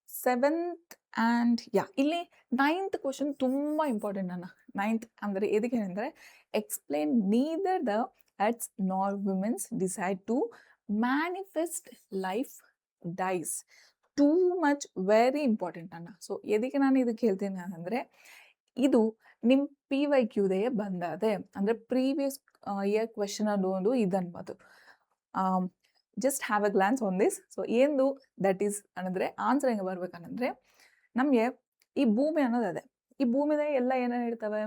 7th ಆ್ಯಂಡ್ ಇಲ್ಲಿ 9th ಕ್ವಶನ್ ತುಂಬ ಇಂಪಾರ್ಟೆಂಟ್ ಅನ್ನ. 9th ಅಂದರೆ ಎದಕ್ಕೆ ಅಂದರೆ explain neither the ಎಟ್ಸ್ nor women's decide to manifest life dies. Too much very important ಅನ್ನ. ಸೊ ಎದಕ್ಕೆ ನಾನು ಇದಕ್ಕೆ ಹೇಳ್ತೀನಿ ಅಂದರೆ ಇದು ನಿಮ್ಮ PYQದೇ ಬಂದದೆ, ಅಂದರೆ ಪ್ರೀವಿಯಸ್ ಇಯರ್ ಕ್ವೆಶನ್ ಅನ್ನೋದು ಇದನ್ಬೋದು. Just have a glance on this. So ಏನು ದಟ್ ಈಸ್ ಅನ್ನಂದರೆ ಆನ್ಸರ್ ಹೆಂಗೆ ಬರ್ಬೇಕಂದ್ರೆ ನಮಗೆ ಈ ಭೂಮಿ ಅನ್ನೋದು ಅದೇ, ಈ ಭೂಮಿದಾಗ ಎಲ್ಲ ಏನೇನು ಇರ್ತವೆ,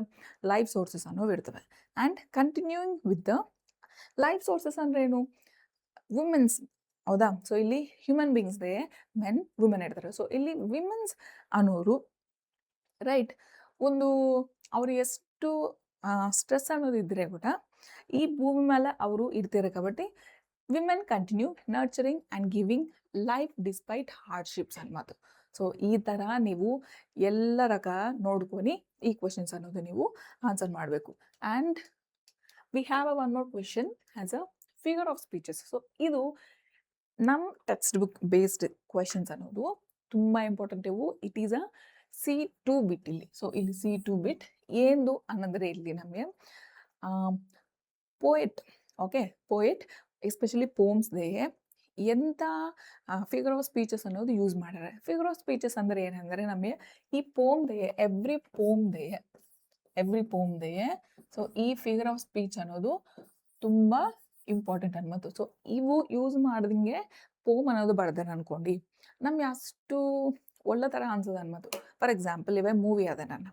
ಲೈಫ್ ಸೋರ್ಸಸ್ ಅನ್ನೋವು ಇರ್ತವೆ. And continuing with the life sources ಅಂದರೆ ಏನು, ವುಮೆನ್ಸ್, ಹೌದಾ? ಸೊ ಇಲ್ಲಿ ಹ್ಯೂಮನ್ ಬೀಯಿಂಗ್ಸ್ದೇ ಮೆನ್ ವುಮೆನ್ ಇರ್ತಾರೆ. ಸೊ ಇಲ್ಲಿ ವಿಮೆನ್ಸ್ ಅನ್ನೋರು ರೈಟ್, ಒಂದು ಅವ್ರು ಎಷ್ಟು ಸ್ಟ್ರೆಸ್ ಅನ್ನೋದು ಇದ್ದರೆ ಕೂಡ ಈ ಭೂಮಿ ಮೇಲೆ ಅವರು ಇರ್ತಾರೆ. కాబట్టి women continue nurturing and giving life despite hardships ಅನ್ಬೋದು. ಸೊ ಈ ಥರ ನೀವು ಎಲ್ಲ ನೋಡ್ಕೊಂಡು ಈ ಕ್ವೆಶನ್ಸ್ ಅನ್ನೋದು ನೀವು ಆನ್ಸರ್ ಮಾಡಬೇಕು. And we have a one more question as a figure of speeches. So ಇದು ನಮ್ಮ ಟೆಕ್ಸ್ಟ್ ಬುಕ್ ಬೇಸ್ಡ್ ಕ್ವೆಶನ್ಸ್ ಅನ್ನೋದು ತುಂಬ ಇಂಪಾರ್ಟೆಂಟ್ ಇವು. ಇಟ್ ಈಸ್ ಅ C2 ಬಿಟ್ ಇಲ್ಲಿ. ಸೊ ಇಲ್ಲಿ C2 ಬಿಟ್ ಏನು ಅನ್ನಂದರೆ ಇಲ್ಲಿ ನಮಗೆ ಪೋಯೆಟ್, ಓಕೆ, ಪೋಯೆಟ್ ಎಸ್ಪೆಷಲಿ ಪೋಮ್ಸ್ದೇ ಎಂಥ ಫಿಗರ್ ಆಫ್ ಸ್ಪೀಚಸ್ ಅನ್ನೋದು ಯೂಸ್ ಮಾಡ್ಯಾರೆ. ಫಿಗರ್ ಆಫ್ ಸ್ಪೀಚಸ್ ಅಂದರೆ ಏನಂದರೆ ನಮಗೆ ಈ ಪೋಮ್ದೇ ಎವ್ರಿ ಪೋಮ್ದೇ ಸೊ ಈ ಫಿಗರ್ ಆಫ್ ಸ್ಪೀಚ್ ಅನ್ನೋದು ತುಂಬ ಇಂಪಾರ್ಟೆಂಟ್ ಅನ್ಬೋದು. ಸೊ ಇವು ಯೂಸ್ ಮಾಡ್ದಂಗೆ ಪೋಮ್ ಅನ್ನೋದು ಬರ್ದಾರೆ ಅನ್ಕೊಂಡು ನಮ್ಗೆ ಅಷ್ಟು ಒಳ್ಳೆ ಥರ ಅನ್ಸೋದು ಅನ್ಬೋದು. ಫಾರ್ ಎಕ್ಸಾಂಪಲ್ ಇವೇ ಮೂವಿ ಅದ, ನನ್ನ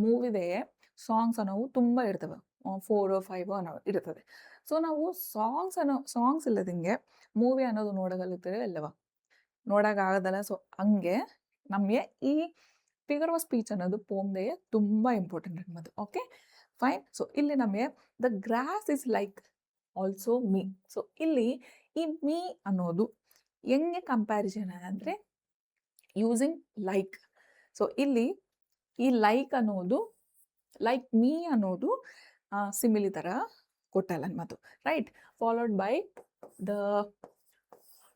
ಮೂವಿದೇ ಸಾಂಗ್ಸ್ ಅನ್ನೋವು ತುಂಬ ಇರ್ತವೆ, 4 or 5 ಅನ್ನೋ ಇರ್ತದೆ. ಸೊ ನಾವು ಸಾಂಗ್ಸ್ ಇಲ್ಲದಂಗೆ ಮೂವಿ ಅನ್ನೋದು ನೋಡೋಗಲ್ತೀವಿ ಅಲ್ಲವ, ನೋಡೋಕ್ಕಾಗೋದಲ್ಲ. ಸೊ ಹಂಗೆ ನಮಗೆ ಈ ಫಿಗರ್ ಆಫ್ ಸ್ಪೀಚ್ ಅನ್ನೋದು ಪೋಮ್ದೇ ತುಂಬ ಇಂಪಾರ್ಟೆಂಟ್ ಅನ್ಬೋದು. Okay fine. ಸೊ ಇಲ್ಲಿ ನಮಗೆ the grass is like also me. So ಇಲ್ಲಿ ಈ ಮೀ ಅನ್ನೋದು ಹೆಂಗೆ ಕಂಪ್ಯಾರಿಸನ್ ಅಂದರೆ ಯೂಸಿಂಗ್ ಲೈಕ್. ಸೊ ಇಲ್ಲಿ ಈ ಲೈಕ್ ಅನ್ನೋದು ಲೈಕ್ ಮೀ ಅನ್ನೋದು ಸಿಮಿಲಿ ಥರ ಕೊಟ್ಟಲ್ಲ ಅನ್ಬೋದು, right. Followed by the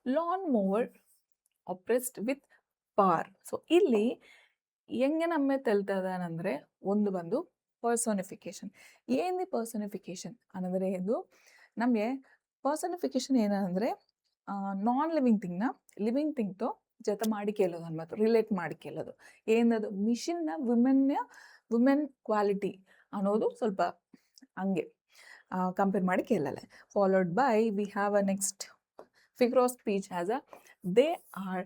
lawn mower oppressed with power. So ಇಲ್ಲಿ ಹೆಂಗೆ ನಮಗೆ ತೆಲ್ತದನಂದರೆ ಒಂದು ಬಂದು ಪರ್ಸೋನಿಫಿಕೇಶನ್. ಏನು ಪರ್ಸೋನಿಫಿಕೇಶನ್ ಅನ್ನಂದರೆ ಇದು ನಮಗೆ ಪರ್ಸೋನಿಫಿಕೇಶನ್ ಏನಂದರೆ ನಾನ್ ಲಿವಿಂಗ್ ಥಿಂಗ್ನ ಲಿವಿಂಗ್ ಥಿಂಗ್తో ಜೊತೆ ಮಾಡಿ ಕೇಳೋದು ಅನ್ಬೋದು, ರಿಲೇಟ್ ಮಾಡಿ ಕೇಳೋದು. ಏನದು ಮಿಷಿನ್ನ ವುಮೆನ್ ಕ್ವಾಲಿಟಿ ಅನ್ನೋದು ಸ್ವಲ್ಪ ಹಂಗೆ ಕಂಪೇರ್ ಮಾಡಿ ಕೇಳಲ್ಲ. Followed by we have a next figure of speech as a they are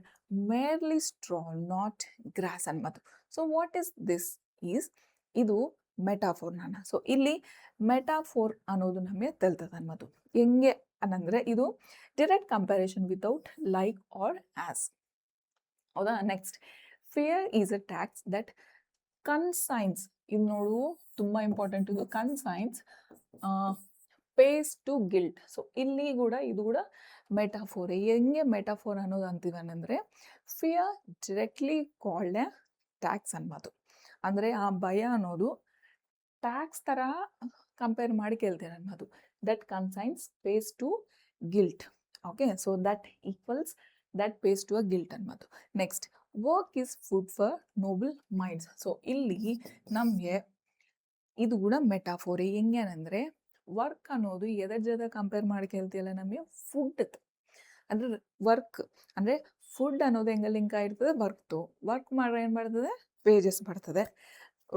merely straw not grass ಅನ್ಬೋದು. So what is this is ಇದು ಮೆಟಾಫೋರ್ ನಾನು. ಸೊ ಇಲ್ಲಿ ಮೆಟಾಫೋರ್ ಅನ್ನೋದು ನಮಗೆ ತೆಲ್ತದೆ ಅನ್ಬೋದು. ಹೆಂಗೆ ಅನ್ನಂದರೆ ಇದು direct comparison without like or as, ಹೌದಾ. Next fear is a tax that conscience. ಇದು ನೋಡು ತುಂಬ ಇಂಪಾರ್ಟೆಂಟ್, ಇದು conscience pays to guilt. So ಇಲ್ಲಿ ಕೂಡ ಇದು ಕೂಡ ಮೆಟಾಫೋರ್. ಹೆಂಗೆ ಮೆಟಾಫೋರ್ ಅನ್ನೋದು ಅಂತೀವನಂದರೆ fear directly called a tax ಅನ್ಬೋದು. ಅಂದರೆ ಆ ಭಯ ಅನ್ನೋದು ಟ್ಯಾಕ್ಸ್ ಥರ ಕಂಪೇರ್ ಮಾಡಿ ಕೇಳ್ತಾರೆ ಅನ್ನೋದು. That conscience pays to guilt. Okay, so that equals that pays to a guilt ಅನ್ಬೋದು. Next work is food for noble minds. So ಇಲ್ಲಿ ನಮಗೆ ಇದು ಕೂಡ ಮೆಟಾಫೋರ್. ಹೆಂಗೇನಂದರೆ ವರ್ಕ್ ಅನ್ನೋದು ಎದ್ರ ಜೊತೆ ಕಂಪೇರ್ ಮಾಡಿ ಕೇಳ್ತೀಯಲ್ಲ, ನಮಗೆ ಫುಡ್ ಅಂದರೆ ವರ್ಕ್ ಅಂದರೆ ಫುಡ್ ಅನ್ನೋದು ಹೆಂಗೆ ಲಿಂಕ್ ಆಗಿರ್ತದೆ ವರ್ಕ್ ಮಾಡ್ರೆ ಏನು ಬರ್ತದೆ, ವೇಜಸ್ ಬರ್ತದೆ,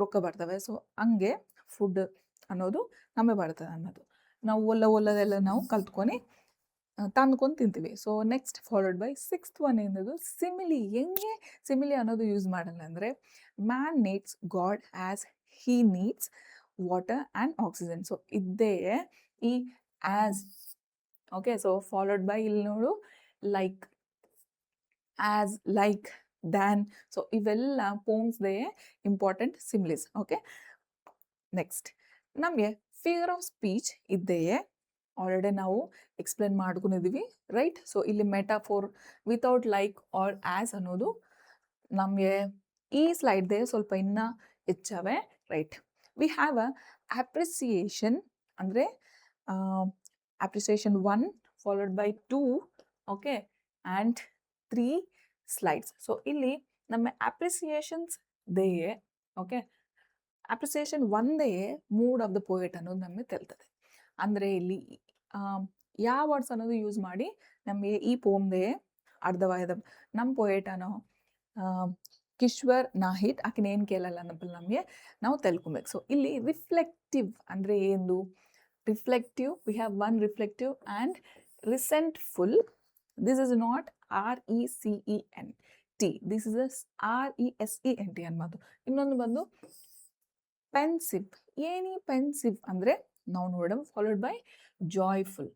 ರೊಕ್ಕ ಬರ್ತವೆ. ಸೊ ಹಂಗೆ ಫುಡ್ ಅನ್ನೋದು ನಮಗೆ ಬರ್ತದೆ ಅನ್ನೋದು ನಾವು ಒಲ್ಲದೆಲ್ಲ ನಾವು ಕಲ್ತ್ಕೊಂಡು ತಂದ್ಕೊಂಡು ತಿಂತೀವಿ. So next followed by 6th one ಏನದು ಸಿಮಿಲಿ. ಹೆಂಗೆ ಸಿಮಿಲಿ ಅನ್ನೋದು ಯೂಸ್ ಮಾಡಲ್ಲ ಅಂದರೆ man needs god as Hi needs water and oxygen. So ಇದೇ ಈ as. Okay, so followed by ಇಲ್ಲಿ ನೋಡು like, as, like, than. So ಇವೆಲ್ಲ ಪೋಮ್ಸ್ದೇ ಇಂಪಾರ್ಟೆಂಟ್ ಸಿಮಿಲೀಸ್. ಓಕೆ, ನೆಕ್ಸ್ಟ್ ನಮಗೆ ಫಿಗರ್ ಆಫ್ ಸ್ಪೀಚ್ ಇದ್ದೆಯೇ ಆಲ್ರೆಡಿ ನಾವು ಎಕ್ಸ್ಪ್ಲೇನ್ ಮಾಡ್ಕೊಂಡಿದ್ದೀವಿ, ರೈಟ್. ಸೊ ಇಲ್ಲಿ ಮೆಟಾಫೋರ್ ವಿತೌಟ್ ಲೈಕ್ ಆರ್ ಆ್ಯಸ್ ಅನ್ನೋದು ನಮಗೆ ಈ ಸ್ಲೈಡ್ದೇ ಸ್ವಲ್ಪ ಇನ್ನೂ ಹೆಚ್ಚವೆ. Right. We have a appreciation ಅಂದರೆ appreciation 1 followed by 2, okay, and 3 slides. So ಇಲ್ಲಿ ನಮ್ಮ ಅಪ್ರಿಸಿಯೇಷನ್ಸ್ ದೇಯೇ, ಓಕೆ, ಅಪ್ರಿಸಿಯೇಷನ್ ಒಂದೇ ಮೂಡ್ ಆಫ್ ದ ಪೋಯೆಟ್ ಅನ್ನೋದು ನಮಗೆ తెలుತ್ತದೆ. ಅಂದರೆ ಇಲ್ಲಿ ಯಾವ ವರ್ಡ್ಸ್ ಅನ್ನೋದು ಯೂಸ್ ಮಾಡಿ ನಮಗೆ ಈ ಪೋಮ್ದೇ ಅರ್ಧವಾದ ನಮ್ಮ ಪೋಯೆಟ್ ಅನ್ನೋ ಕಿಶ್ವರ್ ನಾಹಿದ್ ಆಕಿನ ಏನು ಕೇಳಲ್ಲ ಅನ್ನೋದು ನಮಗೆ ನಾವು ತಿಳ್ಕೊಬೇಕು. ಸೊ ಇಲ್ಲಿ ರಿಫ್ಲೆಕ್ಟಿವ್ ಅಂದರೆ ಏನು? Reflective, we have one reflective and resentful. This is not RECENT, this is a RESENT ಅನ್ನೋದು. ಇನ್ನೊಂದು ಬಂದು ಪೆನ್ಸಿವ್. ಏನಿ ಪೆನ್ಸಿವ್ ಅಂದರೆ ನಾವು ನೋಡಮ್ followed by joyful.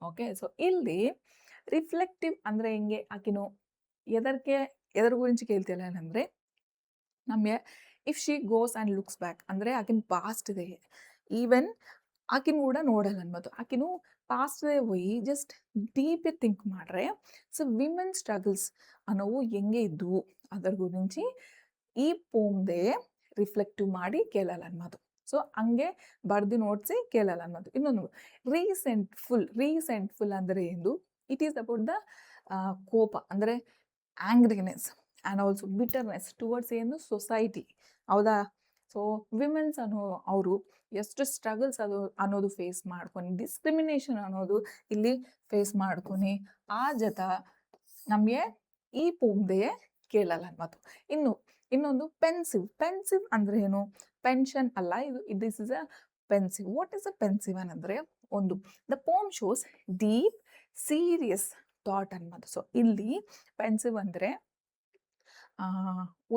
Okay, so ಇಲ್ಲಿ ರಿಫ್ಲೆಕ್ಟಿವ್ ಅಂದರೆ ಹಿಂಗೆ ಆಕಿನು ಎದರ ಗುరించి ಕೇಳ್ತಿಲ್ಲ ಅಂದರೆ ನಮಗೆ if she goes and looks back ಅಂದರೆ ಆಕಿನ ಪಾಸ್ಟ್ ಇದೆ, ಈವನ್ ಆಕಿನ ಕೂಡ ನೋಡಲ್ಲ ಅನ್ನೋದು. ಆಕಿನು ಪಾಸ್ಟ್ದೇ ಹೋಗಿ ಜಸ್ಟ್ ಡೀಪ್ ಥಿಂಕ್ ಮಾಡ್ರೆ ಸೊ ವಿಮೆನ್ ಸ್ಟ್ರಗಲ್ಸ್ ಅನ್ನೋವು ಹೆಂಗೆ ಇದ್ವು ಅದರ ಗುరించి ಈ ಪೋಮ್ದೇ ರಿಫ್ಲೆಕ್ಟಿವ್ ಮಾಡಿ ಕೇಳಲ್ಲ ಅನ್ನೋದು. ಸೊ ಹಂಗೆ ಬರ್ದು ನೋಡಿಸಿ ಕೇಳಲ್ಲ ಅನ್ನೋದು. ಇನ್ನೊಂದು ರೀಸೆಂಟ್ಫುಲ್ ಅಂದರೆ ಏನು? ಇಟ್ ಈಸ್ ಅಬೌಟ್ ದ ಕೋಪ ಅಂದರೆ ಆಂಗ್ರಿನೆಸ್ ಆ್ಯಂಡ್ ಆಲ್ಸೋ ಬಿಟರ್ನೆಸ್ ಟುವರ್ಡ್ಸ್ ಏನು ಸೊಸೈಟಿ. ಹೌದಾ? ಸೊ ವಿಮೆನ್ಸ್ ಅವರು ಎಷ್ಟು ಸ್ಟ್ರಗಲ್ಸ್ ಅನ್ನೋದು ಫೇಸ್ ಮಾಡ್ಕೊಂಡು, ಡಿಸ್ಕ್ರಿಮಿನೇಷನ್ ಅನ್ನೋದು ಇಲ್ಲಿ ಫೇಸ್ ಮಾಡ್ಕೊಂಡು ಆ ಜೊತೆ ನಮಗೆ ಈ ಪೋಮ್ದೇ ಕೇಳಲ್ಲ ಅನ್ನೋದು. ಇನ್ನೊಂದು ಪೆನ್ಸಿವ್ ಅಂದರೆ ಏನು? ಪೆನ್ಷನ್ ಅಲ್ಲ, this is a pensive. What is a pensive ಅನ್ನಂದ್ರೆ ಒಂದು the poem shows deep serious thought ಅನ್ನೋದು. ಸೊ ಇಲ್ಲಿ ಪೆನ್ಸಿವ್ ಅಂದರೆ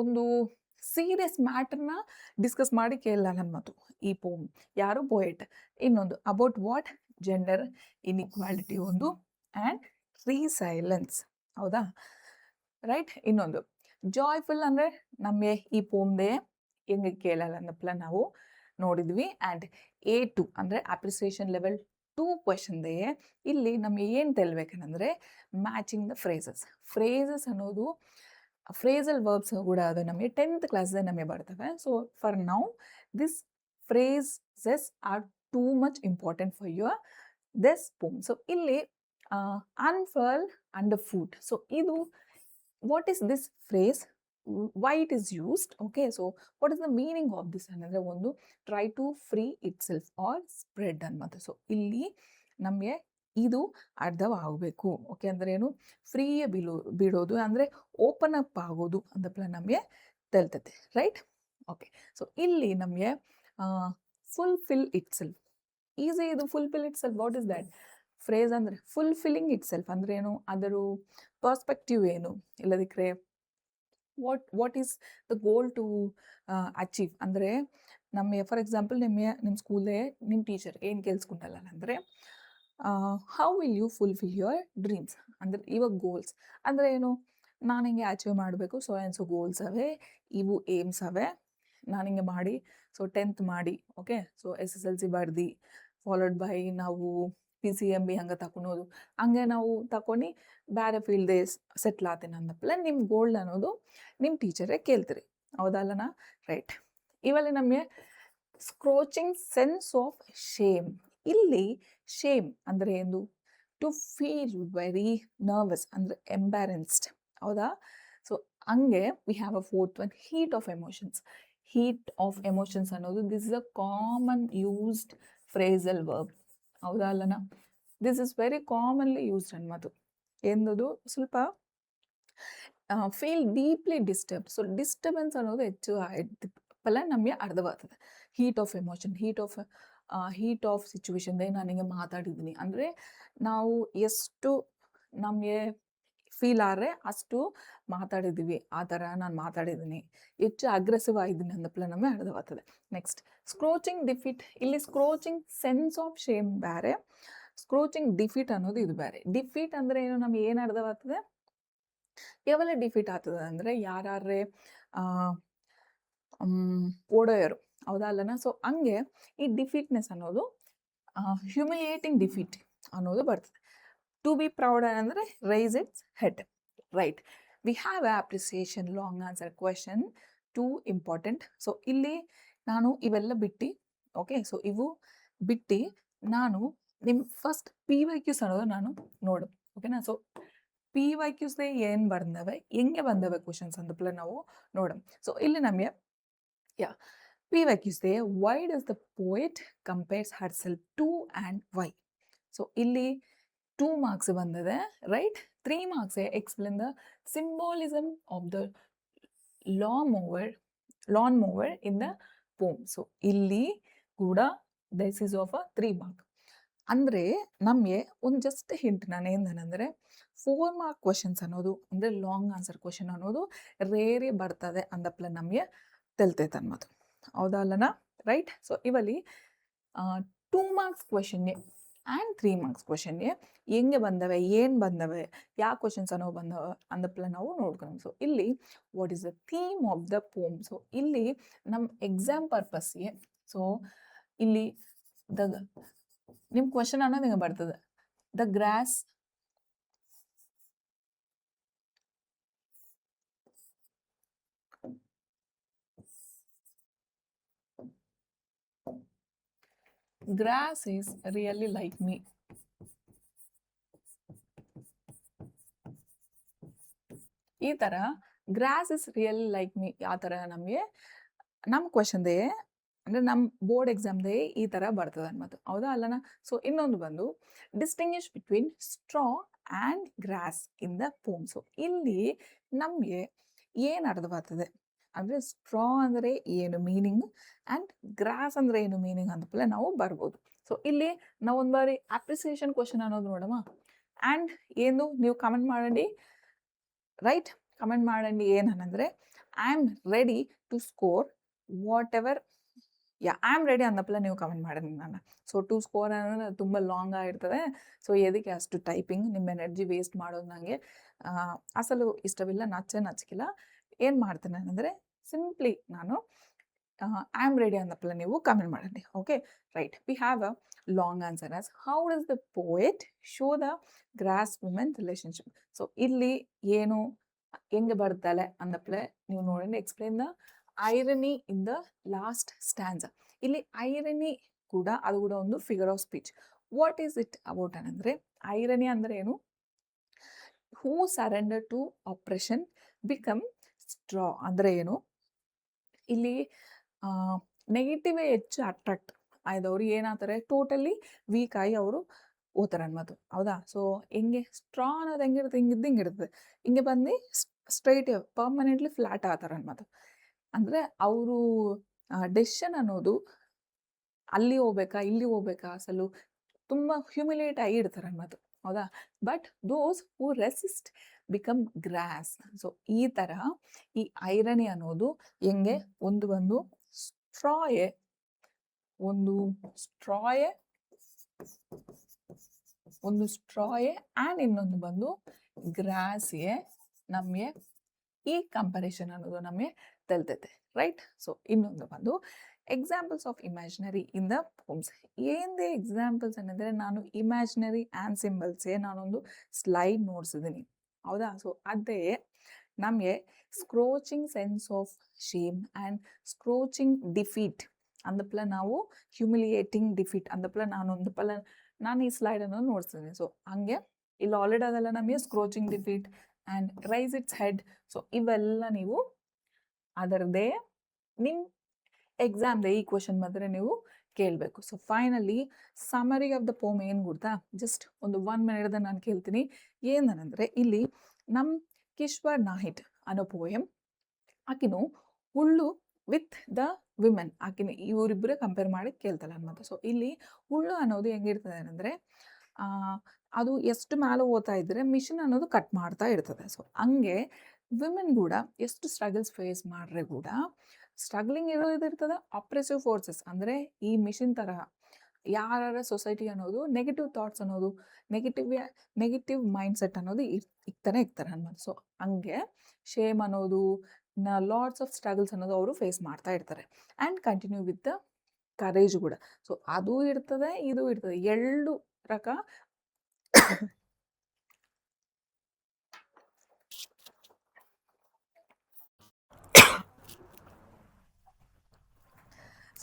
ಒಂದು ಸೀರಿಯಸ್ ಮ್ಯಾಟರ್ನ ಡಿಸ್ಕಸ್ ಮಾಡಿ ಕೇಳಲ್ಲ ಅನ್ನೋದು ಈ ಪೋಮ್. ಯಾರು? ಪೋಯೆಟ್. ಇನ್ನೊಂದು ಅಬೌಟ್ ವಾಟ್? ಜೆಂಡರ್ ಇನ್ಇಕ್ವಾಲಿಟಿ ಒಂದು ಆ್ಯಂಡ್ ರೀಸೈಲೆನ್ಸ್. ಹೌದಾ? ರೈಟ್. ಇನ್ನೊಂದು ಜಾಯ್ಫುಲ್ ಅಂದರೆ ನಮಗೆ ಈ ಪೋಮ್ದೇ ಹೆಂಗೆ ಕೇಳಲ್ಲ ಅನ್ನಪ್ಪಲ ನಾವು ನೋಡಿದ್ವಿ. ಆ್ಯಂಡ್ A2 ಅಂದರೆ ಅಪ್ರಿಸಿಯೇಷನ್ ಲೆವೆಲ್ 2 ಕ್ವೆಶನ್ದೇ ಇಲ್ಲಿ ನಮಗೆ ಏನು ತೆಲ್ಬೇಕಂದ್ರೆ ಮ್ಯಾಚಿಂಗ್ ದ ಫ್ರೇಸಸ್ ಅನ್ನೋದು ಫ್ರೇಸಲ್ ವರ್ಬ್ಸ್ ಕೂಡ ಅದು ನಮಗೆ 10th ಕ್ಲಾಸ್ದೇ ನಮಗೆ ಬರ್ತವೆ. So for now this phrases are too much important for your this poem. So ಇಲ್ಲಿ ಅನ್ಫರ್ಲ್ ಅಂಡರ್ ಫುಟ್. ಸೊ ಇದು what is this phrase, why it is used? Okay, so what is the meaning of this ಅನ್ನೋದ್ರೆ ಒಂದು try to free itself or spread ಅನ್ನೋದು. So ಇಲ್ಲಿ ನಮಗೆ ಇದು ಅರ್ಥವಾಗಬೇಕು. Okay, ಅಂದರೆ ಏನು? ಫ್ರೀಯೇ ಬಿಡೋದು ಅಂದರೆ ಓಪನ್ ಅಪ್ ಆಗೋದು ಅಂತ ನಮಗೆ ತೆಲ್ತೈತೆ. ರೈಟ್. ಓಕೆ, ಸೊ ಇಲ್ಲಿ ನಮಗೆ ಫುಲ್ಫಿಲ್ ಇಟ್ ಸೆಲ್ಫ್ ಈಸಿ. ಇದು fulfil itself, what is that phrase ಅಂದರೆ ಫುಲ್ಫಿಲ್ಲಿಂಗ್ ಇಟ್ ಸೆಲ್ಫ್ ಅಂದರೆ ಏನು? ಅದರ ಪರ್ಸ್ಪೆಕ್ಟಿವ್ ಏನು? ಇಲ್ಲದಿಕ್ಕರೆ what is the goal to achieve ಅಂದರೆ ನಮಗೆ ಫಾರ್ ಎಕ್ಸಾಂಪಲ್ ನಿಮ್ಮ ಸ್ಕೂಲೇ ನಿಮ್ಮ ಟೀಚರ್ ಏನು ಕೇಳಿಸ್ಕೊಂಡಲ್ಲ ಅಂದರೆ how will you fulfil your dreams ಅಂದರೆ ಇವಾಗ ಗೋಲ್ಸ್ ಅಂದರೆ ಏನು? ನಾನು ಹಿಂಗೆ ಅಚೀವ್ ಮಾಡಬೇಕು, ಸೊ ಆ್ಯಂಡ್ ಸೊ ಗೋಲ್ಸ್ ಅವೆ, ಇವು ಏಮ್ಸ್ ಅವೆ, ನಾನು ಹಿಂಗೆ ಮಾಡಿ ಸೊ 10th ಮಾಡಿ, ಓಕೆ, ಸೊ SSLC ಬರ್ದು ಫಾಲೋಡ್ ಬೈ ನಾವು PCMB ಹಂಗೆ ತಗೊಳೋದು, ಹಂಗೆ ನಾವು ತಗೊಂಡು ಬೇರೆ ಫೀಲ್ಡ್ದೇ ಸೆಟ್ಲ್ ಆತೇನೆ ಅಂದಪ್ಪಲೆ ನಿಮ್ಮ ಗೋಲ್ಡ್ ಅನ್ನೋದು ನಿಮ್ಮ ಟೀಚರೇ ಕೇಳ್ತೀರಿ. ಹೌದಲ್ಲನಾ? ರೈಟ್. ಇವೆಲ್ಲ ನಮಗೆ ಸ್ಕ್ರೋಚಿಂಗ್ ಸೆನ್ಸ್ ಆಫ್ ಶೇಮ್. ಇಲ್ಲಿ ಶೇಮ್ ಅಂದರೆ ಏನು? ಟು ಫೀಲ್ ವೆರಿ ನರ್ವಸ್ ಅಂದರೆ ಎಂಬ್ಯಾರೆನ್ಸ್ಡ್. ಹೌದಾ? ಸೊ ಹಂಗೆ we have a 4th one, heat of emotions ಅನ್ನೋದು this is a common used phrasal verb. ಹೌದಾ ಅಲ್ಲನಾ? This is very commonly used ಅನ್ನೋದು. ಏನದು? ಸ್ವಲ್ಪ feel deeply disturb. So disturbance ಅನ್ನೋದು ಹೆಚ್ಚು ಫಲ ನಮಗೆ ಅರ್ಥವಾಗ್ತದೆ. Heat of emotion, heat of ಸಿಚುವೇಶನ್ದೇ ನಾನು ಹಿಂಗೆ ಮಾತಾಡಿದ್ದೀನಿ ಅಂದರೆ ನಾವು ಎಷ್ಟು ನಮಗೆ ಫೀಲ್ ಆದರೆ ಅಷ್ಟು ಮಾತಾಡಿದ್ದೀವಿ, ಆ ಥರ ನಾನು ಮಾತಾಡಿದ್ದೀನಿ, ಹೆಚ್ಚು ಅಗ್ರೆಸಿವ್ ಆಗಿದ್ದೀನಿ ಅಂದಪ್ಪಲ ನಮಗೆ ಅರ್ಥವಾಗ್ತದೆ. Next ಸ್ಕ್ರೋಚಿಂಗ್ defeat. ಇಲ್ಲಿ ಸ್ಕ್ರೋಚಿಂಗ್ ಸೆನ್ಸ್ ಆಫ್ ಶೇಮ್ ಬೇರೆ, ಸ್ಕ್ರೋಚಿಂಗ್ ಡಿಫೀಟ್ ಅನ್ನೋದು ಇದು ಬೇರೆ. ಡಿಫೀಟ್ ಅಂದರೆ ಏನು? ನಮ್ಗೆ ಏನು ಅರ್ಥವಾಗ್ತದೆ? ಯಾವೆಲ್ಲ ಡಿಫೀಟ್ ಆಗ್ತದೆ ಅಂದರೆ ಯಾರೇ ಓಡೋಯರು. ಹೌದಾ ಅಲ್ಲನಾ? ಸೊ ಹಂಗೆ ಈ ಡಿಫೀಟ್ನೆಸ್ ಅನ್ನೋದು ಹ್ಯೂಮಿಲಿಯೇಟಿಂಗ್ ಡಿಫೀಟ್ ಅನ್ನೋದು ಬರ್ತದೆ. ಟು ಬಿ ಪ್ರೌಡ್ ಅಂದರೆ rise its head. Right. We have a appreciation long answer question too important. So ಇಲ್ಲಿ ನಾನು ಇವೆಲ್ಲ ಬಿಟ್ಟು, ಓಕೆ, ಸೊ ಇವು ಬಿಟ್ಟು ನಾನು ನಿಮ್ಮ ಫಸ್ಟ್ PYQs ಅನ್ನೋದು ನಾನು ನೋಡು, ಓಕೆನಾ. ಸೊ PYQs ಏನು ಬಂದವೆ, ಹೆಂಗೆ ಬಂದವೆ ಕ್ವಶನ್ಸ್ ಅಂತಪ್ಲೆ ನಾವು ನೋಡೋಣ. ಸೊ ಇಲ್ಲಿ ನಮಗೆ PYQs why does the poet compares herself to and why. So ಇಲ್ಲಿ 2 ಮಾರ್ಕ್ಸ್ ಬಂದಿದೆ, right. 3 marks explain the symbolism of the lawn mower in the poem. So ಇಲ್ಲಿ ಕೂಡ ದಿಸ್ ಈಸ್ ಆಫ್ 3 ಮಾರ್ಕ್. ಅಂದರೆ ನಮಗೆ ಒಂದು just hint ನಾನು ಏನಂದರೆ 4 mark questions ಅನ್ನೋದು ಅಂದರೆ ಲಾಂಗ್ ಆನ್ಸರ್ ಕ್ವಶನ್ ಅನ್ನೋದು ರೇರೇ ಬರ್ತದೆ ಅಂದಪ್ಲೆ ನಮಗೆ ತೆಲ್ತೈತೆ ಅನ್ನೋದು, ಹೌದಾ ಅಲ್ಲನಾ, ರೈಟ್. ಸೊ ಇವಲ್ಲಿ 2 ಮಾರ್ಕ್ಸ್ ಕ್ವಶನ್ಗೆ ಆ್ಯಂಡ್ 3 ಮಾರ್ಕ್ಸ್ ಕ್ವಶನ್ಗೆ ಹೆಂಗೆ ಬಂದವೆ, ಏನು ಬಂದವೆ, ಯಾವ ಕ್ವಶನ್ಸ್ ಅನ್ನೋ ಬಂದವೆ ಅಂದಪ್ಲೆ ನಾವು ನೋಡ್ಕೊಂಡು. ಸೊ ಇಲ್ಲಿ what is the theme of the poem. So ಇಲ್ಲಿ ನಮ್ಮ ಎಕ್ಸಾಮ್ ಪರ್ಪಸ್ಗೆ, ಸೊ ಇಲ್ಲಿ ನಿಮ್ಮ ಕ್ವಶನ್ ಅನ್ನೋದು ಹಿಂಗೆ ಬರ್ತದೆ, the grass is really like me. ಈ ಥರ grass is really like me ಆ ಥರ ನಮಗೆ ನಮ್ಮ ಕ್ವಶನ್ದೇ ಅಂದರೆ ನಮ್ಮ ಬೋರ್ಡ್ ಎಕ್ಸಾಮ್ದೇ ಈ ಥರ ಬರ್ತದೆ ಅನ್ಮತ್ತು, ಹೌದಾ ಅಲ್ಲನಾ. ಸೊ ಇನ್ನೊಂದು ಬಂದು distinguish between straw and grass in the poem. So ಇಲ್ಲಿ ನಮಗೆ ಏನು ಅರ್ಥ ಬರ್ತದೆ ಅಂದರೆ ಸ್ಟ್ರಾ ಅಂದರೆ ಏನು ಮೀನಿಂಗ್ ಆ್ಯಂಡ್ ಗ್ರಾಸ್ ಅಂದರೆ ಏನು ಮೀನಿಂಗ್ ಅಂತಪ್ಲೆ ನಾವು ಬರ್ಬೋದು. ಸೊ ಇಲ್ಲಿ ನಾವು ಒಂದು ಬಾರಿ ಅಪ್ರಿಸಿಯೇಷನ್ ಕ್ವಶನ್ ಅನ್ನೋದು ನೋಡಮ್ಮ. ಆ್ಯಂಡ್ ಏನು ನೀವು ಕಮೆಂಟ್ ಮಾಡಂಡಿ, ರೈಟ್, ಕಮೆಂಟ್ ಮಾಡಂಡಿ ಏನಂದರೆ I am ready to score whatever. I am ready ಅಂದಪ್ಲೆ ನೀವು ಕಮೆಂಟ್ ಮಾಡಿ ನಾನು. ಸೊ ಟು ಸ್ಕೋರ್ ಅನ್ನೋದು ತುಂಬ ಲಾಂಗ್ ಆಗಿರ್ತದೆ. ಸೊ ಎದಕ್ಕೆ ಅಷ್ಟು ಟೈಪಿಂಗ್, ನಿಮ್ಮ ಎನರ್ಜಿ ವೇಸ್ಟ್ ಮಾಡೋದು ನನಗೆ ಅಸಲು ಇಷ್ಟವಿಲ್ಲ, ನಚ್ಚಿಲ್ಲ. ಏನು ಮಾಡ್ತೇನೆ ಅಂದರೆ ಸಿಂಪ್ಲಿ ನಾನು ಐ ಆಮ್ ರೆಡಿ ಅಂದಪ್ಲೆ ನೀವು ಕಮೆಂಟ್ ಮಾಡಂడి, okay, right. We have a long answer as how does the poet show the grass women relationship. So ಇಲ್ಲಿ ಏನು ಹೆಂಗೆ ಬರ್ತಾಳೆ ಅಂದಪ್ಲೆ ನೀವು ನೋಡಿ, explain the irony in the last stanza. ಇಲ್ಲಿ ಐರನಿ ಕೂಡ ಅದು ಕೂಡ ಒಂದು figure of speech. What is it about ಅಂದರೆ ಐರನಿ ಅಂದರೆ ಏನು, who surrender to oppression become straw ಅಂದರೆ ಏನು, ಇಲ್ಲಿ ನೆಗೆಟಿವ್ ಹೆಚ್ಚು ಅಟ್ರಾಕ್ಟ್ ಆಯ್ದವ್ರು ಏನಾಗ್ತಾರೆ, ಟೋಟಲಿ ವೀಕ್ ಆಗಿ ಅವರು ಓದ್ತಾರೆ ಅನ್ಮತ್ತು, ಹೌದಾ. ಸೊ ಹೆಂಗೆ ಸ್ಟ್ರಾ ಅನ್ನೋದು ಹೆಂಗಿರುತ್ತೆ, ಹಿಂಗಿರ್ತದೆ, ಹಿಂಗೆ ಬಂದು ಸ್ಟ್ರೈಟ್ ಪರ್ಮನೆಂಟ್ಲಿ ಫ್ಲಾಟ್ ಆಗ್ತಾರೆ ಅನ್ಮತ್ತು. ಅಂದರೆ ಅವರು ಡೆಸಿಷನ್ ಅನ್ನೋದು ಅಲ್ಲಿ ಹೋಗ್ಬೇಕಾ ಇಲ್ಲಿ ಹೋಗ್ಬೇಕಾ ಅಸಲು ತುಂಬ ಹ್ಯೂಮಿಲೇಟ್ ಆಗಿ ಇಡ್ತಾರೆ ಅನ್ಮತ್ತು, ಹೌದಾ. But those who resist become grass. So ಈ ಥರ ಈ ಐರನಿ ಅನ್ನೋದು ಹೆಂಗೆ ಒಂದು ಸ್ಟ್ರಾಯೆ ಆ್ಯಂಡ್ ಇನ್ನೊಂದು ಬಂದು ಗ್ರಾಸ್ಗೆ ನಮಗೆ ಈ ಕಂಪ್ಯಾರಿಸನ್ ಅನ್ನೋದು ನಮಗೆ ತೆಲ್ತೈತೆ, ರೈಟ್. ಸೊ ಇನ್ನೊಂದು ಬಂದು examples of imaginary in the poems. ಏನೇ ಎಕ್ಸಾಂಪಲ್ಸ್ ಅನ್ನಂದರೆ ನಾನು ಇಮ್ಯಾಜಿನರಿ ಆ್ಯಂಡ್ ಸಿಂಬಲ್ಸ್ಗೆ ನಾನೊಂದು ಸ್ಲೈಡ್ ನೋಡ್ಸಿದ್ದೀನಿ, ಹೌದಾ. ಸೊ ಅದೇ ನಮಗೆ scorching sense of shame and scorching defeat ಅಂದಪ್ಲೆ ನಾವು ಹ್ಯೂಮಿಲಿಯೇಟಿಂಗ್ ಡಿಫೀಟ್ ಅಂದಪ್ಲೆ ನಾನು ಈ ಸ್ಲೈಡನ್ನು ನೋಡ್ತಿದ್ದೀನಿ. ಸೊ ಹಂಗೆ ಇಲ್ಲಿ ಆಲ್ರೆಡಿ ಅದೆಲ್ಲ ನಮಗೆ scorching defeat and rise its head. So ಇವೆಲ್ಲ ನೀವು ಅದರದ್ದೇ ನಿಮ್ಮ ಎಕ್ಸಾಮ್ದೇ ಈ ಕ್ವಶನ್ ಮಾತ್ರ ನೀವು ಕೇಳಬೇಕು. So finally summary of the poem ಏನು ಗೊತ್ತಾ, ಜಸ್ಟ್ ಒಂದು 1 minute ನಾನು ಕೇಳ್ತೀನಿ. ಏನಂದರೆ ಇಲ್ಲಿ ನಮ್ಮ ಕಿಶ್ವರ್ ನಾಹಿಟ್ ಅನ್ನೋ ಪೋಯಮ್ ಆಕಿನು ಹುಳ್ಳು ವಿತ್ ದ ವಿಮೆನ್, ಆಕಿನ ಇವರಿಬ್ಬರೇ ಕಂಪೇರ್ ಮಾಡಿ ಕೇಳ್ತಾಳೆ ಅನ್ಮತ್ತು. ಸೊ ಇಲ್ಲಿ ಹುಳ್ಳು ಅನ್ನೋದು ಹೆಂಗಿರ್ತದೆ ಅಂದರೆ ಅದು ಎಷ್ಟು ಮೇಲೆ ಓದ್ತಾ ಇದ್ದರೆ ಮಿಷಿನ್ ಅನ್ನೋದು ಕಟ್ ಮಾಡ್ತಾ ಇರ್ತದೆ. ಸೊ ಹಂಗೆ ವಿಮೆನ್ ಕೂಡ ಎಷ್ಟು ಸ್ಟ್ರಗಲ್ಸ್ ಫೇಸ್ ಮಾಡ್ರೆ ಕೂಡ ಸ್ಟ್ರಗ್ಲಿಂಗ್ ಇರ್ತದೆ. ಆಪ್ರೆಸಿವ್ ಫೋರ್ಸಸ್ ಅಂದರೆ ಈ ಮಿಷಿನ್ ತರಹ ಯಾರ ಸೊಸೈಟಿ ಅನ್ನೋದು ನೆಗೆಟಿವ್ ಥಾಟ್ಸ್ ಅನ್ನೋದು ನೆಗೆಟಿವ್ ಮೈಂಡ್ಸೆಟ್ ಅನ್ನೋದು ಇಕ್ತಾನೆ ಅನ್ಬೋದು. ಸೊ ಹಂಗೆ ಶೇಮ್ ಅನ್ನೋದು ಲಾಟ್ಸ್ ಆಫ್ ಸ್ಟ್ರಗಲ್ಸ್ ಅನ್ನೋದು ಅವರು ಫೇಸ್ ಮಾಡ್ತಾ ಇರ್ತಾರೆ. And continue with the courage ಕೂಡ. ಸೊ ಅದು ಇರ್ತದೆ, ಇದು ಇರ್ತದೆ, 2 ರಕ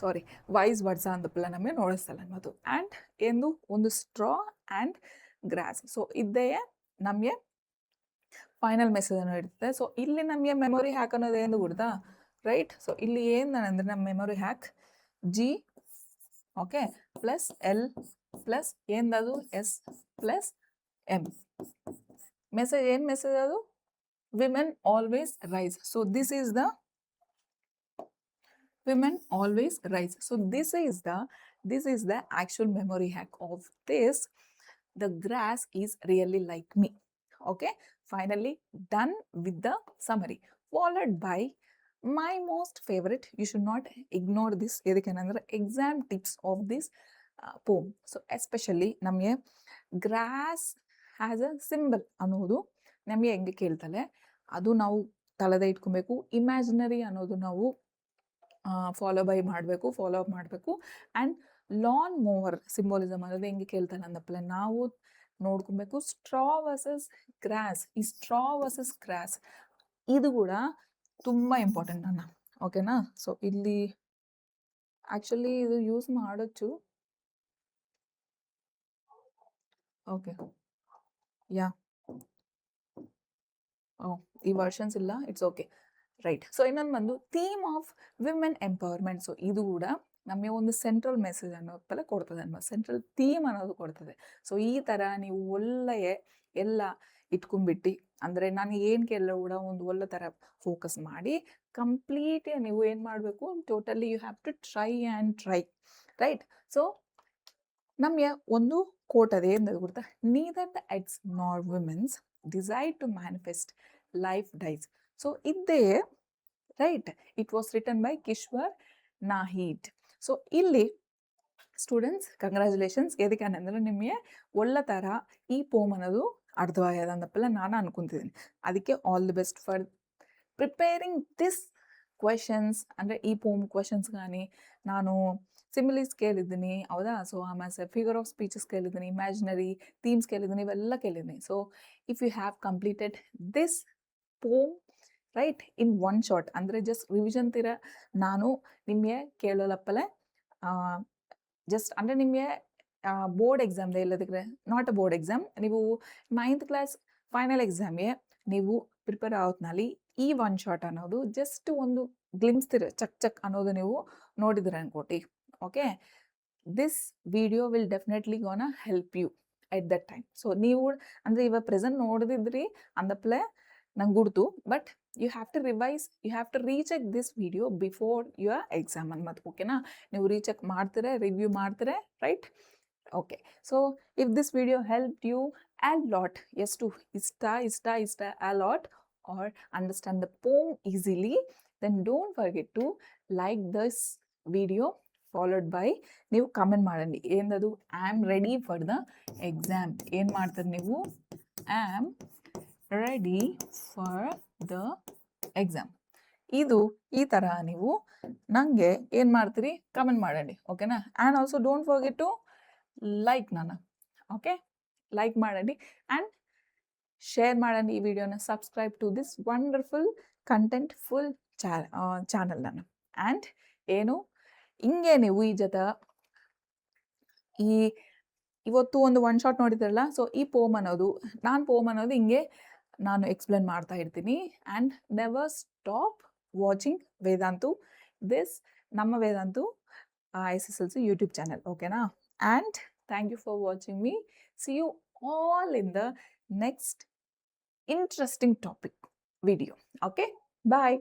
ಸಾರಿ ವೈಸ್ ವರ್ಡ್ಸ ಅಂದಪ್ಪಲ್ಲ ನಮಗೆ ನೋಡಿಸ್ತಲ್ಲ ಅನ್ನೋದು. ಆ್ಯಂಡ್ ಎಂದು ಒಂದು ಸ್ಟ್ರಾ ಆ್ಯಂಡ್ ಗ್ರಾಸ್. ಸೊ ಇದೇ ನಮಗೆ ಫೈನಲ್ ಮೆಸೇಜ್ ಅನ್ನು ಇರ್ತದೆ. ಸೊ ಇಲ್ಲಿ ನಮಗೆ ಮೆಮೊರಿ ಹ್ಯಾಕ್ ಅನ್ನೋದು ಏನು ಗೊತ್ತಾ, ರೈಟ್? ಸೊ ಇಲ್ಲಿ ಏನಂದ್ರೆ ನಮ್ಮ memory hack G okay plus L plus ಏನದು ಎಸ್ ಪ್ಲಸ್ ಎಮ್. ಮೆಸೇಜ್ ಏನು ಮೆಸೇಜ್ ಅದು? Women always rise. So this is the women always rise. So this is the actual memory hack of this. The grass is really like me. Okay, finally done with the summary, followed by my most favorite. You should not ignore this. Another exam tips of this poem. So especially namge grass has a symbol ಅನ್ನೋದು ನಮಗೆ ಹೆಂಗೆ ಕೇಳ್ತಲೆ ಅದು ನಾವು ತಲೆದ ಇಟ್ಕೊಬೇಕು. Imaginary ಅನ್ನೋದು ನಾವು follow up ಮಾಡಬೇಕು. And lawn mower symbolism ಅನ್ನೋದು ಹೆಂಗೆ ಕೇಳ್ತಾನೆ ಅಂದಪ್ಪಲೆ ನಾವು ನೋಡ್ಕೊಬೇಕು. ಸ್ಟ್ರಾ ವರ್ಸಸ್ ಗ್ರಾಸ್, ಈ ಸ್ಟ್ರಾ ವರ್ಸಸ್ ಗ್ರಾಸ್ ಇದು ಕೂಡ ತುಂಬ ಇಂಪಾರ್ಟೆಂಟ್ ಅನ್ನ, ಓಕೆನಾ? ಸೊ ಇಲ್ಲಿ ಆ್ಯಕ್ಚುಲಿ ಇದು ಯೂಸ್ ಮಾಡೊచ్చు. ಓಕೆ ಯಾ ಈ ವರ್ಷನ್ಸ್ ಇಲ್ಲ, ಇಟ್ಸ್ ಓಕೆ, ರೈಟ್. ಸೊ ಇನ್ನೊಂದು ಬಂದು theme of women empowerment. So ಇದು ಕೂಡ ನಮಗೆ ಒಂದು ಸೆಂಟ್ರಲ್ ಮೆಸೇಜ್ ಅನ್ನೋದೆಲ್ಲ ಕೊಡ್ತದೆ, ಸೆಂಟ್ರಲ್ ಥೀಮ್ ಅನ್ನೋದು ಕೊಡ್ತದೆ. ಸೊ ಈ ಥರ ನೀವು ಒಳ್ಳೆಯ ಎಲ್ಲ ಇಟ್ಕೊಂಡ್ಬಿಟ್ಟು, ಅಂದರೆ ನಾನು ಏನು ಕೇಳೋ ಕೂಡ ಒಂದು ಒಳ್ಳೆ ಥರ ಫೋಕಸ್ ಮಾಡಿ ಕಂಪ್ಲೀಟ್ ನೀವು ಏನು ಮಾಡಬೇಕು, totally you have to try and try, right? So ನಮಗೆ ಒಂದು ಕೋಟ್ ಅದೇ ಏನದು ಗೊತ್ತಾ, neither the ಎಟ್ಸ್ nor women's desire to manifest life dies. So ಇದೇ right, it was written by Kishwar Naheed. So ಇಲ್ಲಿ ಸ್ಟೂಡೆಂಟ್ಸ್ ಕಂಗ್ರ್ಯಾಚುಲೇಷನ್ಸ್. ಎದಕ್ಕೆ ಅಂದರೆ ನಿಮಗೆ ಒಳ್ಳೆ ಥರ ಈ ಪೋಮ್ ಅನ್ನೋದು ಅರ್ಥವಾಗ್ಯದ ಅಂದಪ್ಪಲ್ಲ ನಾನು ಅನ್ಕೊಂತಿದ್ದೀನಿ. ಅದಕ್ಕೆ all the best for preparing this questions. ಅಂದರೆ ಈ ಪೋಮ್ ಕ್ವೆಶನ್ಸ್ కానీ ನಾನು ಸಿಮಿಲೀಸ್ ಕೇಳಿದ್ದೀನಿ, ಹೌದಾ? ಸೊ ಆಮೇಲೆ ಫಿಗರ್ ಆಫ್ ಸ್ಪೀಚಸ್ ಕೇಳಿದ್ದೀನಿ, ಇಮ್ಯಾಜಿನರಿ ಥೀಮ್ಸ್ ಕೇಳಿದ್ದೀನಿ, ಇವೆಲ್ಲ ಕೇಳಿದ್ದೀನಿ. So if you have completed this poem right in one shot, ಅಂದರೆ ಜಸ್ಟ್ ರಿವಿಷನ್ ತೀರ ನಾನು ನಿಮಗೆ ಕೇಳೋಲಪ್ಪಲೆ ಜಸ್ಟ್ ಅಂದರೆ ನಿಮಗೆ ಬೋರ್ಡ್ ಎಕ್ಸಾಮ್ದೇ ಇಲ್ಲದಕ್ಕೆ ನಾಟ್ ಅ ಬೋರ್ಡ್ ಎಕ್ಸಾಮ್, ನೀವು 9th ಕ್ಲಾಸ್ ಫೈನಲ್ ಎಕ್ಸಾಮ್ಗೆ ನೀವು ಪ್ರಿಪೇರ್ ಆಗೋದ್ನಲ್ಲಿ ಈ ಒನ್ ಶಾಟ್ ಅನ್ನೋದು ಜಸ್ಟ್ ಒಂದು ಗ್ಲಿಮ್ಸ್ ತೀರ ಚಕ್ ಅನ್ನೋದು ನೀವು ನೋಡಿದ್ರೆ ಅನ್ಕೋಟಿ. Okay, this video will definitely gonna help you at that time. So ನೀವು ಅಂದರೆ ಇವಾಗ ಪ್ರೆಸೆಂಟ್ ನೋಡಿದ್ರಿ ಅಂದಪ್ಲೆ ನಂಗೆ ಗುರ್ತು, but you have to revise, you have to recheck this video before your exam ಅನ್ಮತ್. ಓಕೆನಾ? ನೀವು ರೀಚೆಕ್ ಮಾಡ್ತೀರಾ, ರಿವ್ಯೂ ಮಾಡ್ತೀರಾ, right? Okay, so if this video help you a lot, ಎಷ್ಟು ಇಷ್ಟ a lot, or understand the poem easily, then don't forget to like this video, followed by ನೀವು comment ಮಾಡಂడి ಏನದು I am ready for the exam. ಏನು ಮಾಡ್ತಾರೆ ನೀವು? I am ready for the exam. ಇದು ಈ ಥರ ನೀವು ನನಗೆ ಏನು ಮಾಡ್ತೀರಿ ಕಮೆಂಟ್ ಮಾಡಂడి, ಓಕೆನಾ? And also don't forget to like ನಾನು, ಓಕೆ? ಲೈಕ್ ಮಾಡಂడి ಆ್ಯಂಡ್ ಶೇರ್ ಮಾಡಂడి ಈ ವಿಡಿಯೋನ. Subscribe to this wonderful content full channel ನಾನು. ಆ್ಯಂಡ್ ಏನು ಹಿಂಗೆ ನೀವು ಈ ಜೊತೆ ಇವತ್ತು ಒಂದು ಒನ್ ಶಾಟ್ ನೋಡಿದ್ರಲ್ಲ, ಸೊ ಈ ಪೋಮ್ ಅನ್ನೋದು ಹಿಂಗೆ ನಾನು ಎಕ್ಸ್ಪ್ಲೇನ್ ಮಾಡ್ತಾ ಇರ್ತೀನಿ. And never stop watching Vedantu, this ನಮ್ಮ ವೇದಾಂತು SSLC ಯೂಟ್ಯೂಬ್ ಚಾನಲ್, ಓಕೆನಾ? And thank you for watching me. See you all in the next interesting topic video. Okay, bye.